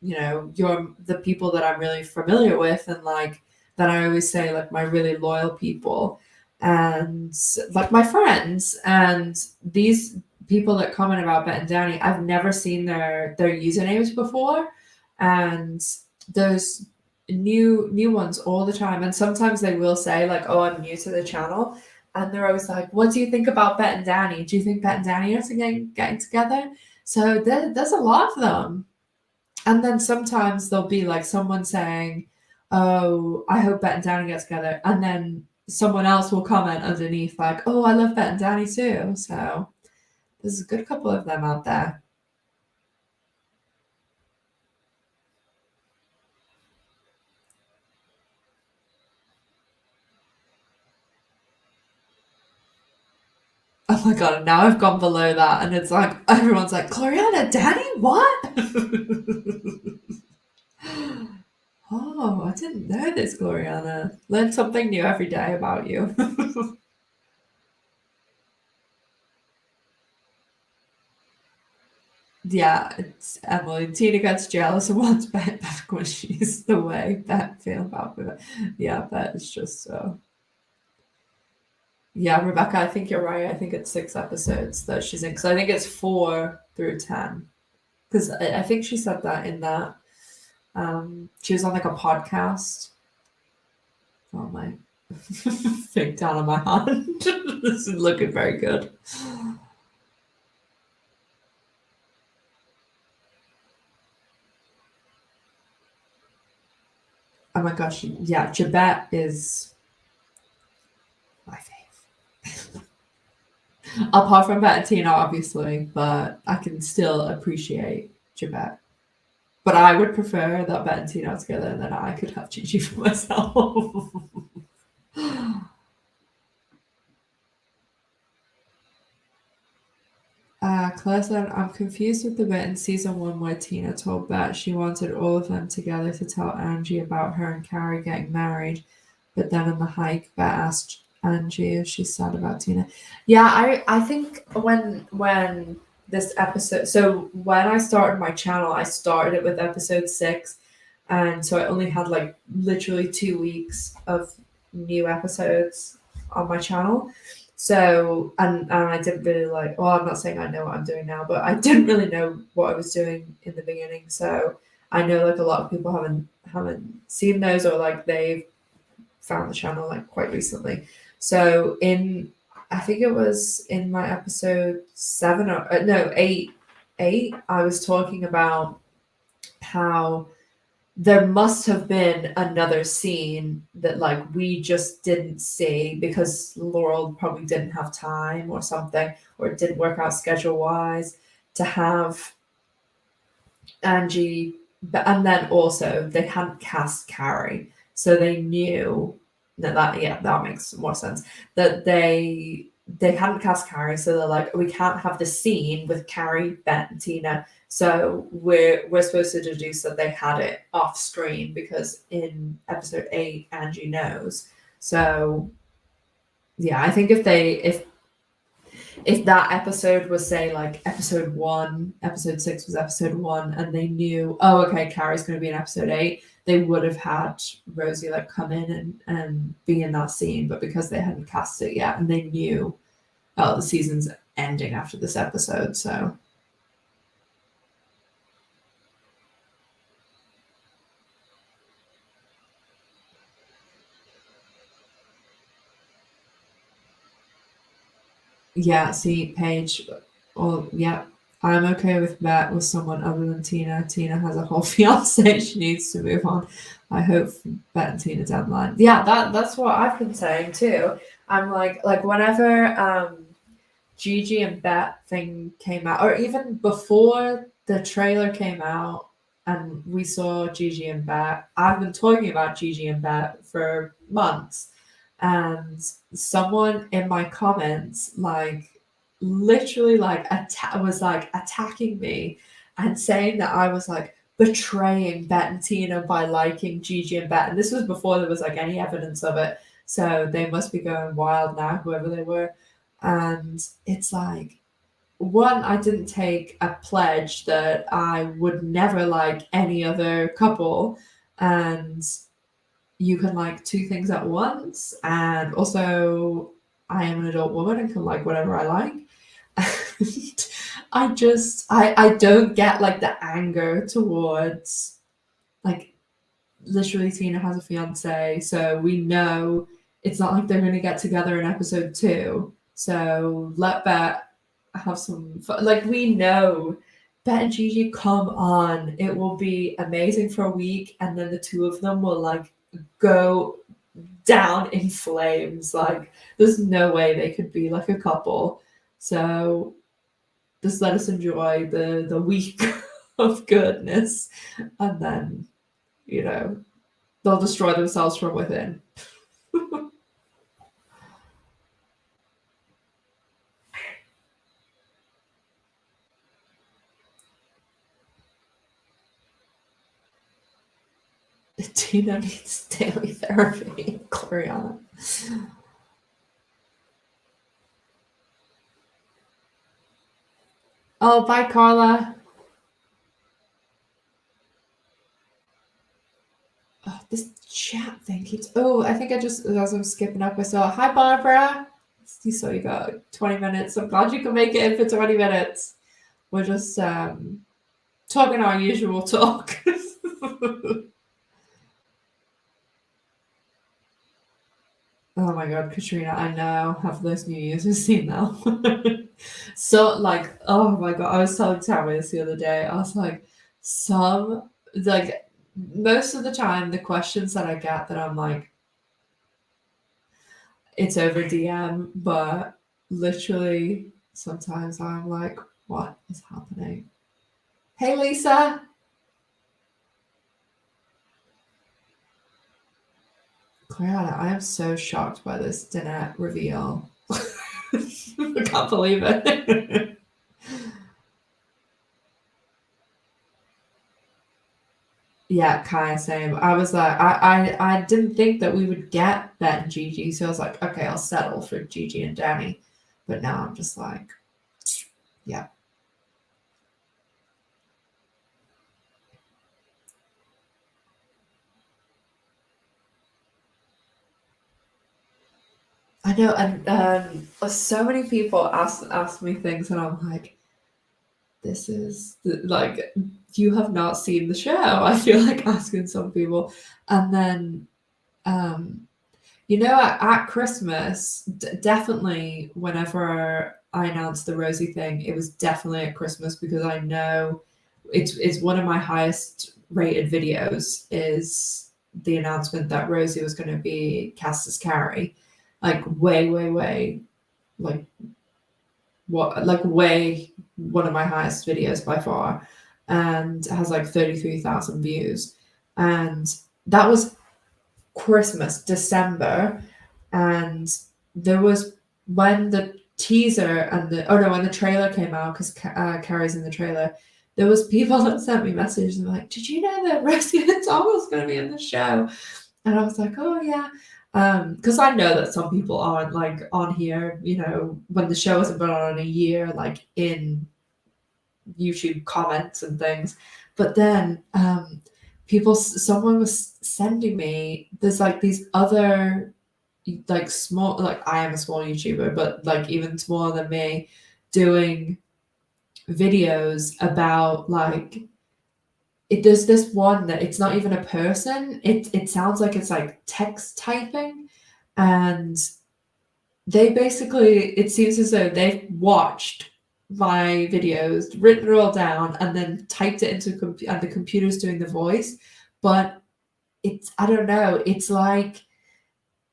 you're the people that I'm really familiar with, and like that I always say, like my really loyal people, and like my friends, and these people that comment about Bet and Danny, I've never seen their usernames before, and there's new ones all the time, and sometimes they will say like, "Oh, I'm new to the channel." And they're always like, "What do you think about Bet and Danny? Do you think Bet and Danny are getting together?" So there's a lot of them. And then sometimes there'll be like someone saying, "Oh, I hope Bet and Danny get together." And then someone else will comment underneath like, "Oh, I love Bet and Danny too." So there's a good couple of them out there. Oh my god, and now I've gone below that and it's like everyone's like, "Gloriana, Danny, what?" Oh, I didn't know this, Gloriana. Learn something new every day about you. Yeah, it's Emily. Tina gets jealous and wants Bet back when she's the way Bet feel about it. Yeah, Bet is just so. Yeah, Rebecca, I think you're right. I think it's 6 episodes that she's in because I think it's 4 through 10. Because I think she said that in that she was on like a podcast. Oh my, fig down on my hand. This is looking very good. Oh my gosh, yeah, Jabet is my fave. Apart from Tina, obviously, but I can still appreciate Jabet. But I would prefer that Bet and Tina are together and then I could have Gigi for myself. Claire said, "I'm confused with the bit in season 1 where Tina told Bet she wanted all of them together to tell Angie about her and Carrie getting married. But then in the hike, Bet asked Angie if she's sad about Tina." Yeah, I think when this episode, so when I started my channel, I started it with episode 6, and so I only had like literally 2 weeks of new episodes on my channel. So and I didn't really like. Well, I'm not saying I know what I'm doing now, but I didn't really know what I was doing in the beginning. So I know like a lot of people haven't seen those, or like they've found the channel like quite recently. So in I think it was in my episode 7 or no 8, I was talking about how there must have been another scene that like we just didn't see because Laurel probably didn't have time or something, or it didn't work out schedule wise to have Angie. And then also they hadn't cast Carrie, so they knew that makes more sense, that they hadn't cast Carrie, so they're like, we can't have the scene with Carrie, Bet, and Tina, so we're supposed to deduce that they had it off screen because in episode 8 Angie knows. So yeah, I think if that episode was, say, like episode 1, episode 6 was episode 1, and they knew, oh, okay, Carrie's going to be in episode 8, they would have had Rosie like come in and be in that scene. But because they hadn't cast it yet, and they knew, oh, the season's ending after this episode, so. Yeah, see, Paige, oh, yeah, I'm okay with that with someone other than Tina. Tina has a whole fiance. She needs to move on. I hope Bet and Tina down the line. Yeah, that's what I've been saying too. I'm like whenever Gigi and Bet thing came out, or even before the trailer came out and we saw Gigi and Bet, I've been talking about Gigi and Bet for months. And someone in my comments, like, literally, like, was like attacking me and saying that I was like betraying Bet and Tina by liking Gigi and Bet. And this was before there was like any evidence of it. So they must be going wild now, whoever they were. And it's like, one, I didn't take a pledge that I would never like any other couple, and you can like two things at once, and also I am an adult woman and can like whatever I like. And I don't get like the anger towards, like, literally Tina has a fiance, so we know it's not like they're going to get together in episode 2. So let Bet have some fun. Like, we know Bet and Gigi, come on, it will be amazing for a week, and then the two of them will like go down in flames. Like, there's no way they could be like a couple. So just let us enjoy the week of goodness, and then, you know, they'll destroy themselves from within. Tina needs daily therapy, Gloriana. Oh, bye, Carla. Oh, this chat thing keeps. Oh, I think I just, as I'm skipping up, I saw, hi, Barbara. You saw you got 20 minutes. I'm glad you can make it in for 20 minutes. We're just talking our usual talk. Oh my god, Katrina, I know half of those new users seen now. So, like, oh my god, I was telling Tammy this the other day. I was like, some, like, most of the time, the questions that I get that I'm like, it's over DM, but literally sometimes I'm like, what is happening? Hey, Lisa. Clariana, I am so shocked by this dinner reveal. I can't believe it. Yeah, kind of same. I was like, I didn't think that we would get Bet and Gigi, so I was like, okay, I'll settle for Gigi and Danny. But now I'm just like, yeah. I know, and so many people ask me things, and I'm like, this is like, you have not seen the show. I feel like asking some people, and then you know, at Christmas, definitely whenever I announced the Rosie thing, it was definitely at Christmas, because I know it's one of my highest rated videos, is the announcement that Rosie was going to be cast as Carrie. Like, way, like, way, one of my highest videos by far, and has like 33,000 views. And that was Christmas, December, and there was, when the teaser and when the trailer came out, because Carrie's in the trailer, there was people that sent me messages and were like, did you know that Rosie and Tom was going to be in the show? And I was like, oh yeah, because I know that some people aren't like on here, you know, when the show hasn't been on in a year, like in YouTube comments and things. But then someone was sending me, there's like these other, like, small, like, I am a small YouTuber, but like even smaller than me, doing videos about, like, there's this one that it's not even a person, it sounds like it's like text typing, and they basically, it seems as though they've watched my videos, written it all down, and then typed it into and the computer's doing the voice. But it's, I don't know, it's like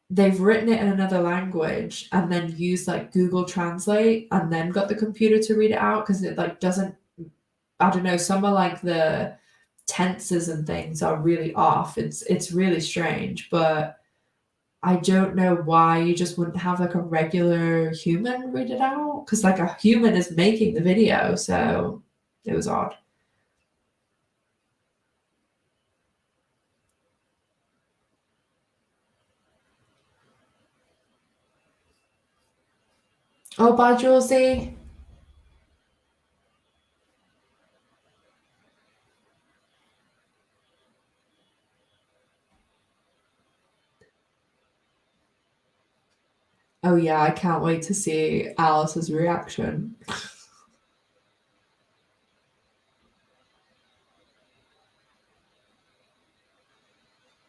they've written it in another language and then used like Google Translate and then got the computer to read it out because it like doesn't, I don't know, some of like the tenses and things are really off. It's really strange, but I don't know why you just wouldn't have like a regular human read it out because like a human is making the video, so it was odd. Oh, bye, Josie. Oh yeah, I can't wait to see Alice's reaction.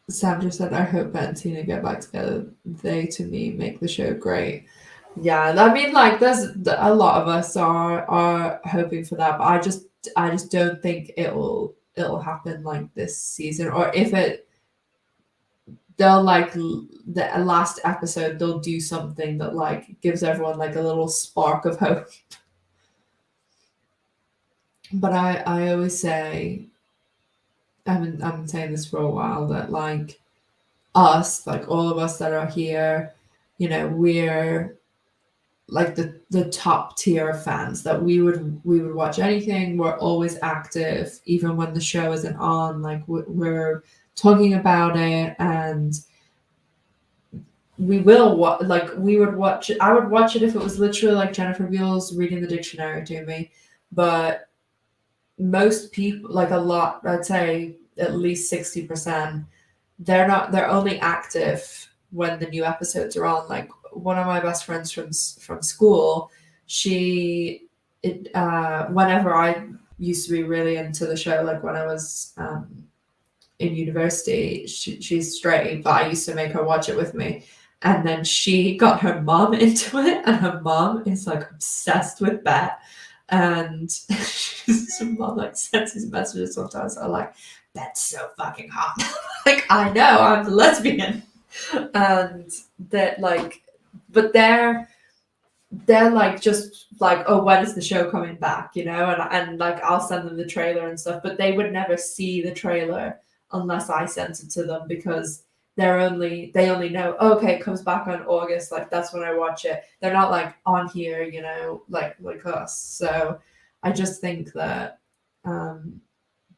Sandra said, I hope Ben and Tina get back together. They, to me, make the show great. Yeah, I mean, like, there's a lot of us are hoping for that, but I just don't think it'll happen like this season, or if it, they'll like the last episode they'll do something that like gives everyone like a little spark of hope. But I always say, I've been saying this for a while, that like us, like all of us that are here, we're like the top tier of fans, that we would watch anything. We're always active even when the show isn't on, like we're talking about it, and we will like we would watch it. I would watch it if it was literally like Jennifer Beals reading the dictionary to me. But most people, like a lot, I'd say at least 60%, they're only active when the new episodes are on. Like one of my best friends from school, whenever I used to be really into the show, like when I was in university, she's straight, but I used to make her watch it with me. And then she got her mom into it, and her mom is like obsessed with Bet. And she's mom like sends these messages sometimes. I'm like, Bet's so fucking hot. Like, I know, I'm the lesbian. And that like, but they're like just like, oh, when is the show coming back, and like I'll send them the trailer and stuff, but they would never see the trailer unless I sent it to them, because they only know, oh, okay, it comes back on August, like that's when I watch it. They're not like on here, like us. So I just think that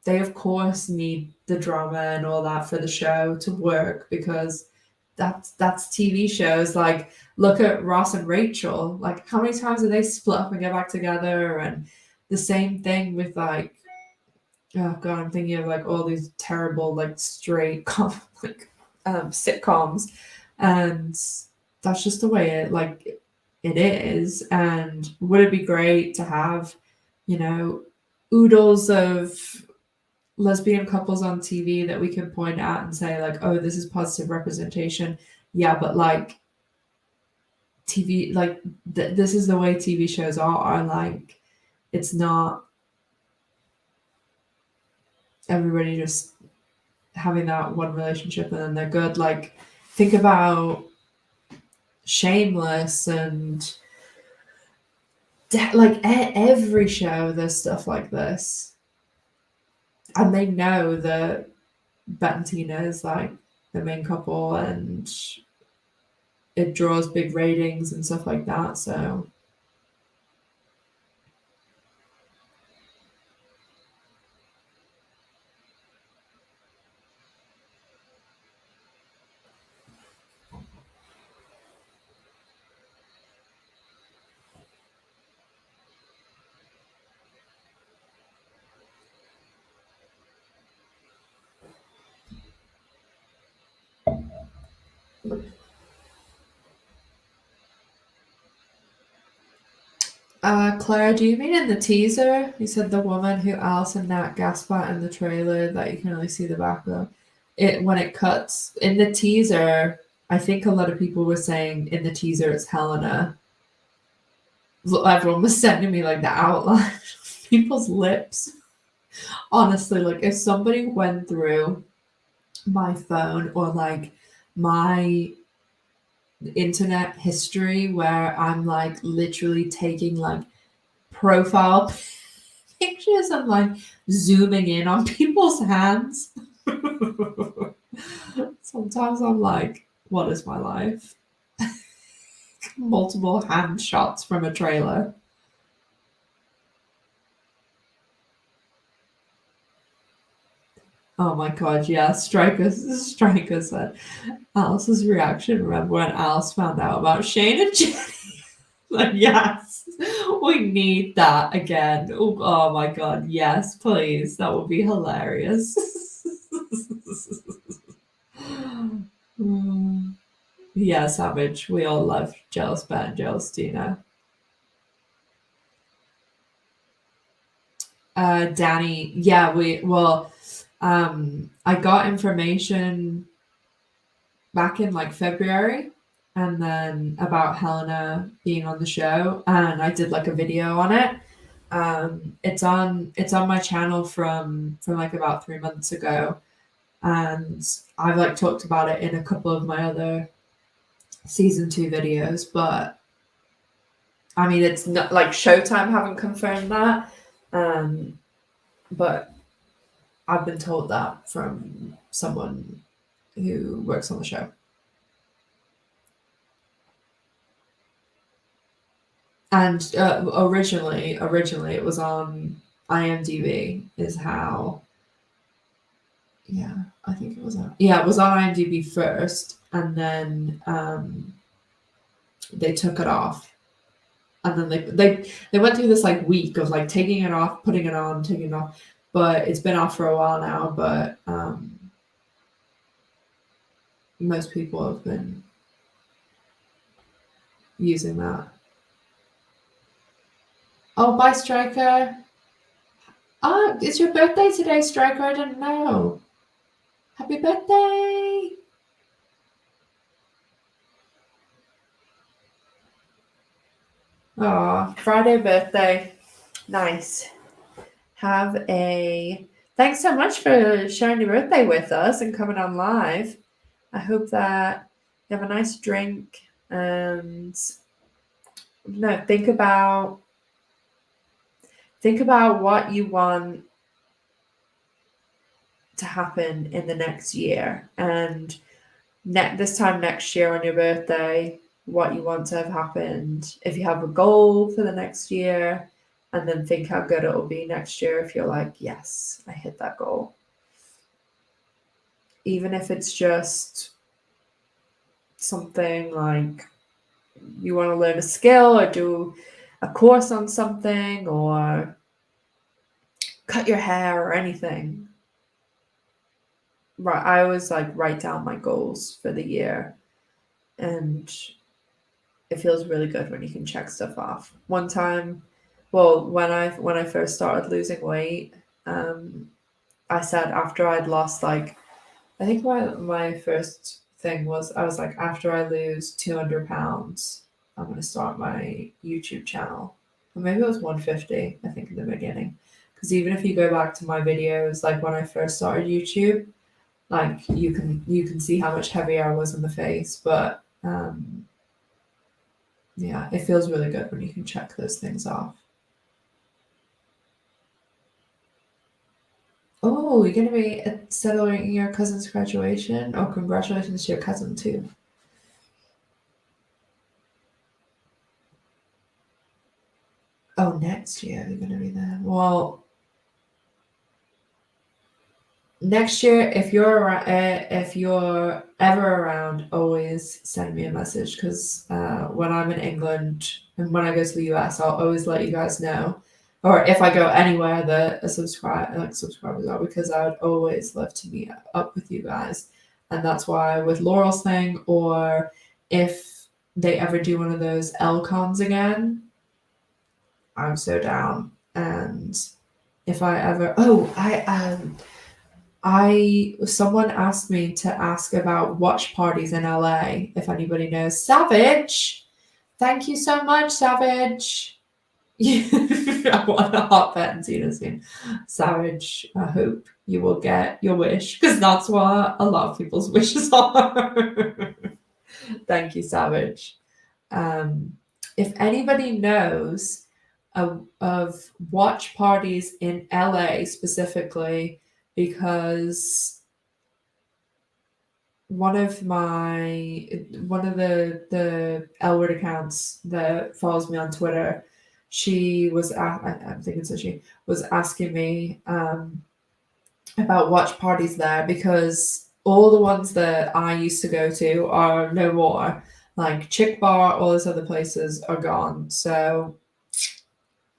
they of course need the drama and all that for the show to work, because that's TV shows. Like, look at Ross and Rachel. Like, how many times did they split up and get back together? And the same thing with like, oh god, I'm thinking of like all these terrible like straight sitcoms, and that's just the way it is. And would it be great to have, oodles of lesbian couples on TV that we can point at and say like, oh, this is positive representation? Yeah, but like TV, like this is the way TV shows are. Like, it's not everybody just having that one relationship and then they're good. Like, think about Shameless and like every show there's stuff like this, and they know that Bet and Tina is like the main couple, and it draws big ratings and stuff like that. So Claire, do you mean in the teaser? You said the woman who Alice and Nat gasp at in the trailer that you can only see the back of. It when it cuts in the teaser. I think a lot of people were saying in the teaser it's Helena. Everyone was sending me like the outline of people's lips. Honestly, like if somebody went through my phone or like my internet history where I'm like literally taking like profile pictures and like zooming in on people's hands. Sometimes I'm like, what is my life? Multiple hand shots from a trailer. Oh my god, yeah, Striker said Alice's reaction. Remember when Alice found out about Shane and Jenny? Like, yes, we need that again. Oh my god, yes, please. That would be hilarious. Yeah, Savage. We all love Jealous Ben and Jealous Dina. Danny, yeah, I got information back in like February and then about Helena being on the show, and I did like a video on it. It's on my channel from like about 3 months ago, and I've like talked about it in a couple of my other season 2 videos, but I mean it's not like Showtime haven't confirmed that, but I've been told that from someone who works on the show. And originally it was on IMDb is how. Yeah, I think it was on. Yeah, it was on IMDb first, and then they took it off, and then they went through this like week of like taking it off, putting it on, taking it off. But it's been off for a while now. But most people have been using that. Oh, bye, Striker. Oh, it's your birthday today, Striker. I didn't know. Happy birthday. Oh, Friday birthday. Nice. Thanks so much for sharing your birthday with us and coming on live. I hope that you have a nice drink and think about what you want to happen in the next year, and this time next year on your birthday, what you want to have happened. If you have a goal for the next year, and then think how good it will be next year if you're like, yes, I hit that goal. Even if it's just something like you want to learn a skill or do a course on something or cut your hair or anything. Right, I always like write down my goals for the year, and it feels really good when you can check stuff off. One time, well, when I first started losing weight, I said after I'd lost like, I think my first thing was I was like, after I lose 200 pounds, I'm going to start my YouTube channel. Or maybe it was 150, I think, in the beginning. Because even if you go back to my videos, like when I first started YouTube, like you can see how much heavier I was in the face. But yeah, it feels really good when you can check those things off. Oh, you're going to be celebrating your cousin's graduation? Oh, congratulations to your cousin too. Oh, next year you're going to be there. Well, next year, if you're ever around, always send me a message, because when I'm in England and when I go to the US, I'll always let you guys know. Or if I go anywhere that subscribers are, because I would always love to meet up with you guys. And that's why with Laurel's thing, or if they ever do one of those L-cons again, I'm so down. And if I ever, someone asked me to ask about watch parties in LA, if anybody knows. Savage, thank you so much, Savage. I want a hot bet and Tina soon. Savage, I hope you will get your wish, because that's what a lot of people's wishes are. Thank you, Savage. If anybody knows of watch parties in LA specifically, because one of the L word accounts that follows me on Twitter, she was I'm thinking so she was asking me about watch parties there, because all the ones that I used to go to are no more. Like Chick Bar, all those other places are gone. So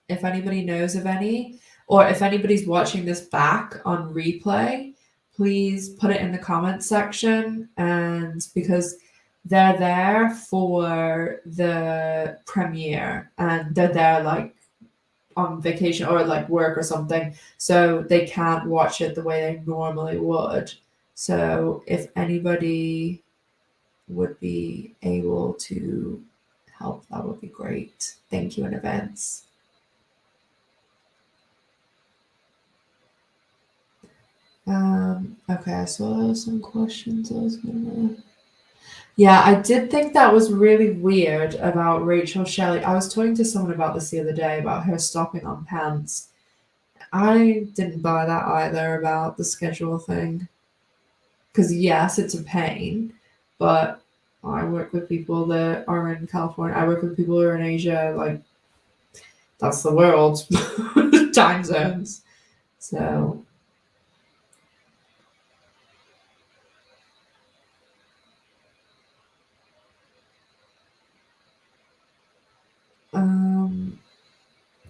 if anybody knows of any, or if anybody's watching this back on replay, please put it in the comments section. And because they're there for the premiere and they're there like on vacation or like work or something, so they can't watch it the way they normally would. So if anybody would be able to help, that would be great. Thank you in advance. Okay, I saw some questions I was gonna. Yeah, I did think that was really weird about Rachel Shelley. I was talking to someone about this the other day about her stopping on pants. I didn't buy that either about the schedule thing. Because yes, it's a pain, but I work with people that are in California. I work with people who are in Asia. Like, that's the world. Time zones. So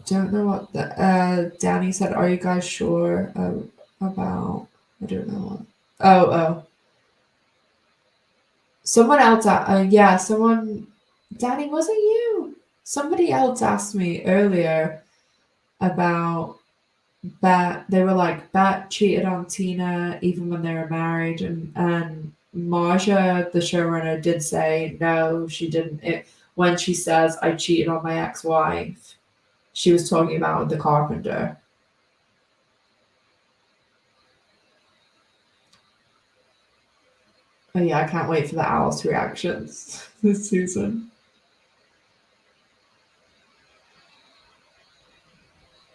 don't know what the Danny said. Are you guys sure about? I don't know what. Oh. Someone else. Yeah, someone. Danny, was it you? Somebody else asked me earlier about Bet. They were like, Bet cheated on Tina even when they were married, and Marja, the showrunner, did say no, she didn't. When she says I cheated on my ex-wife, she was talking about the carpenter. Oh yeah, I can't wait for the owl's reactions this season.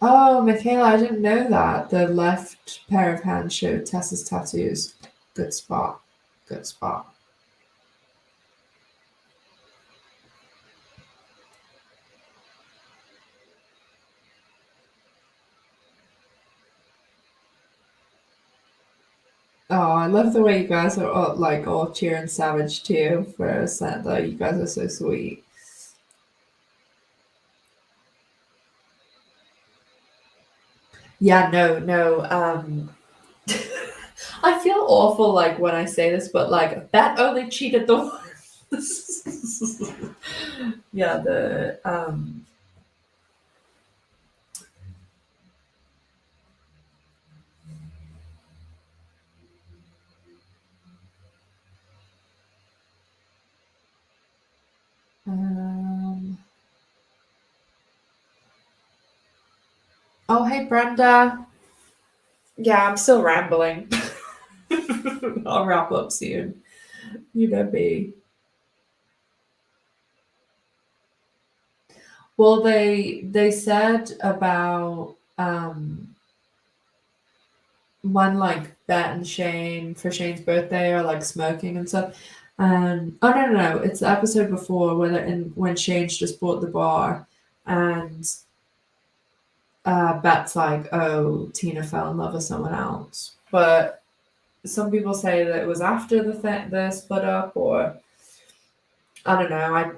Oh, Michaela, I didn't know that. The left pair of hands showed Tessa's tattoos. Good spot. Good spot. Oh, I love the way you guys are all cheering Savage too for Santa. You guys are so sweet. Yeah, no. I feel awful like when I say this, but like Bet only cheated the once. Yeah, the um oh hey Brenda. Yeah, I'm still rambling. I'll wrap up soon. You know me. Well, they said about when like Bet and Shane for Shane's birthday are like smoking and stuff. And oh no, it's the episode before when Shane's just bought the bar, and Bet's like, oh, Tina fell in love with someone else. But some people say that it was after the split up, or I don't know.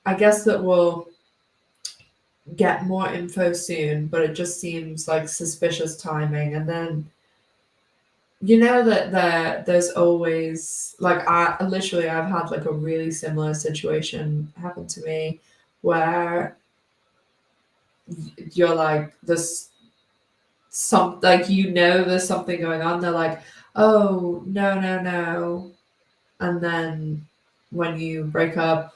I guess that we'll get more info soon, but it just seems like suspicious timing. And then you know that there's always like I've had like a really similar situation happen to me where you're like this some like there's something going on. They're like, oh no, and then when you break up,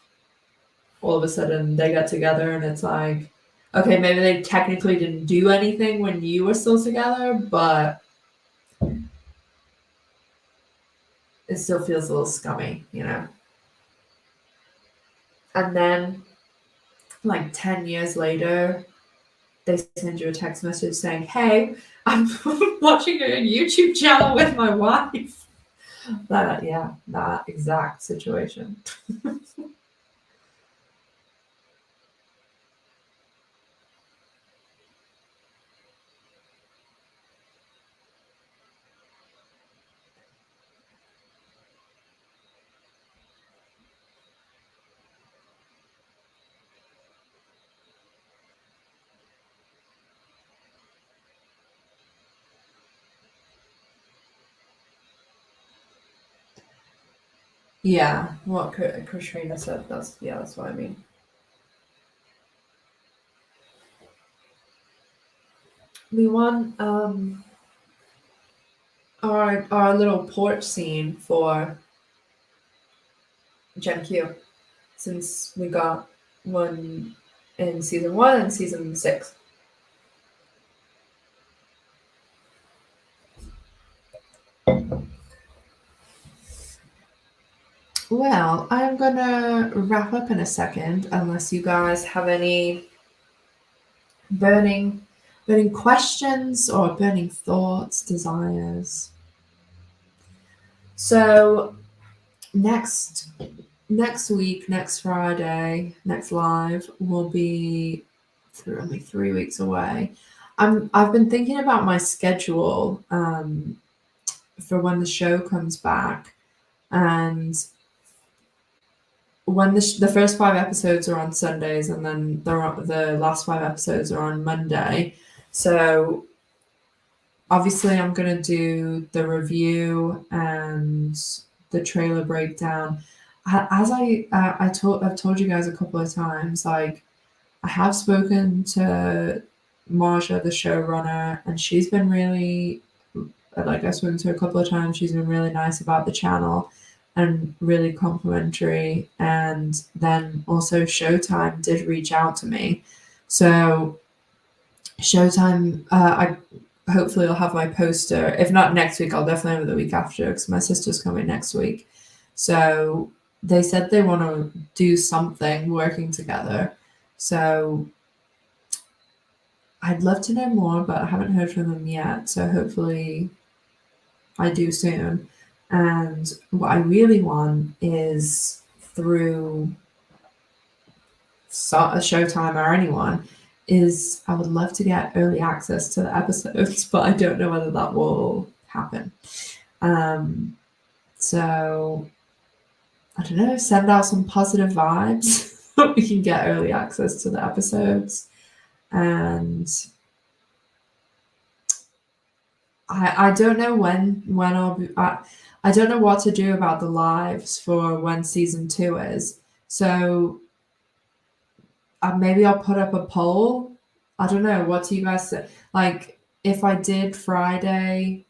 all of a sudden they get together, and it's like, okay, maybe they technically didn't do anything when you were still together, but it still feels a little scummy, you know. and then like 10 years later, they send you a text message saying, "Hey, I'm watching a YouTube channel with my wife." That exact situation. Yeah, what Katrina said. That's what I mean. We want our little porch scene for Gen Q, since we got one in season 1 and season 6. Well, I'm gonna wrap up in a second, unless you guys have any burning questions or burning thoughts, desires. So next week, next Friday, next live will be only 3 weeks away. I've been thinking about my schedule for when the show comes back, and when the first 5 episodes are on Sundays, and then the last 5 episodes are on Monday. So obviously I'm going to do the review and the trailer breakdown. As I've told you guys a couple of times, like, I have spoken to Marja, the showrunner, and she's been really, like, I've spoken to her a couple of times. She's been really nice about the channel and really complimentary. And then also Showtime did reach out to me. So Showtime, I hopefully I'll have my poster. If not next week, I'll definitely have it the week after, because my sister's coming next week. So they said they want to do something working together. So I'd love to know more, but I haven't heard from them yet. So hopefully I do soon. And what I really want is, through a Showtime or anyone, is I would love to get early access to the episodes, but I don't know whether that will happen. So I don't know, send out some positive vibes that we can get early access to the episodes. And I don't know when I'll be. I don't know what to do about the lives for when season 2 is. So maybe I'll put up a poll. I don't know. What do you guys say? Like, if I did Friday,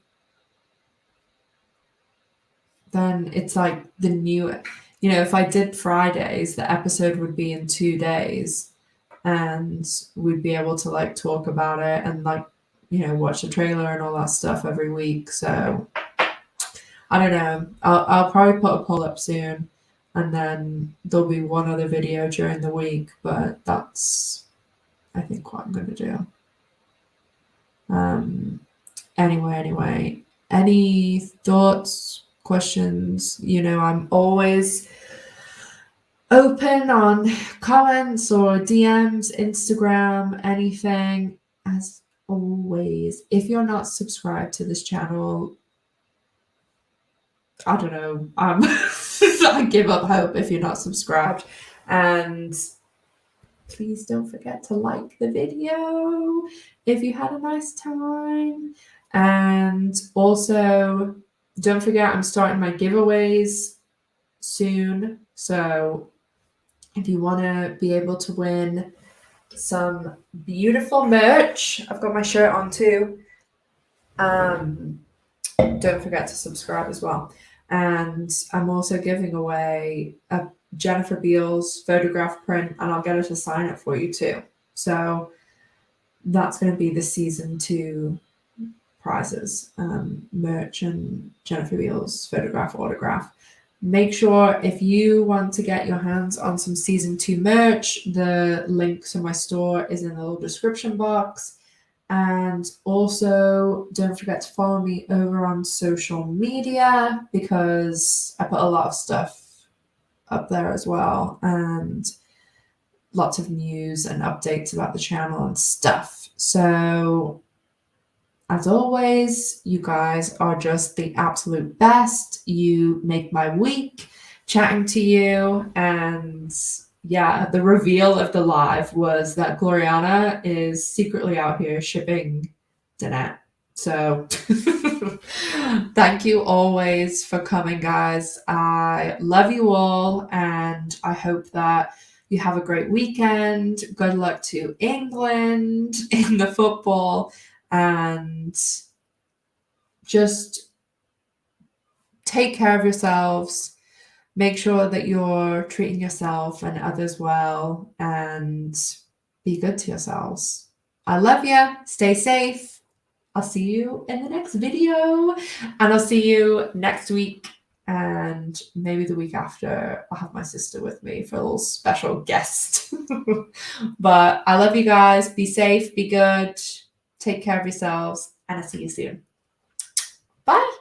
then it's like the new. If I did Fridays, the episode would be in 2 days, and we'd be able to like talk about it and like watch the trailer and all that stuff every week. So I don't know. I'll probably put a poll up soon, and then there'll be one other video during the week. But that's, I think, what I'm going to do. Anyway, any thoughts, questions? I'm always open on comments or DMs, Instagram, anything. As always, if you're not subscribed to this channel, I don't know. I give up hope if you're not subscribed. And please don't forget to like the video if you had a nice time. And also, don't forget, I'm starting my giveaways soon. So if you want to be able to win some beautiful merch, I've got my shirt on too. Don't forget to subscribe as well. And I'm also giving away a Jennifer Beals photograph print, and I'll get her to sign it for you too. So that's going to be the season 2 prizes, merch and Jennifer Beals photograph autograph. Make sure if you want to get your hands on some season 2 merch, the link to my store is in the little description box. And also don't forget to follow me over on social media because I put a lot of stuff up there as well, and lots of news and updates about the channel and stuff. So as always, you guys are just the absolute best. You make my week chatting to you. And yeah, the reveal of the live was that Gloriana is secretly out here shipping Danette. So thank you always for coming, guys. I love you all, and I hope that you have a great weekend. Good luck to England in the football, and just take care of yourselves. Make sure that you're treating yourself and others well, and be good to yourselves. I love you. Stay safe. I'll see you in the next video, and I'll see you next week, and maybe the week after. I'll have my sister with me for a little special guest. But I love you guys. Be safe, be good, take care of yourselves, and I'll see you soon. Bye.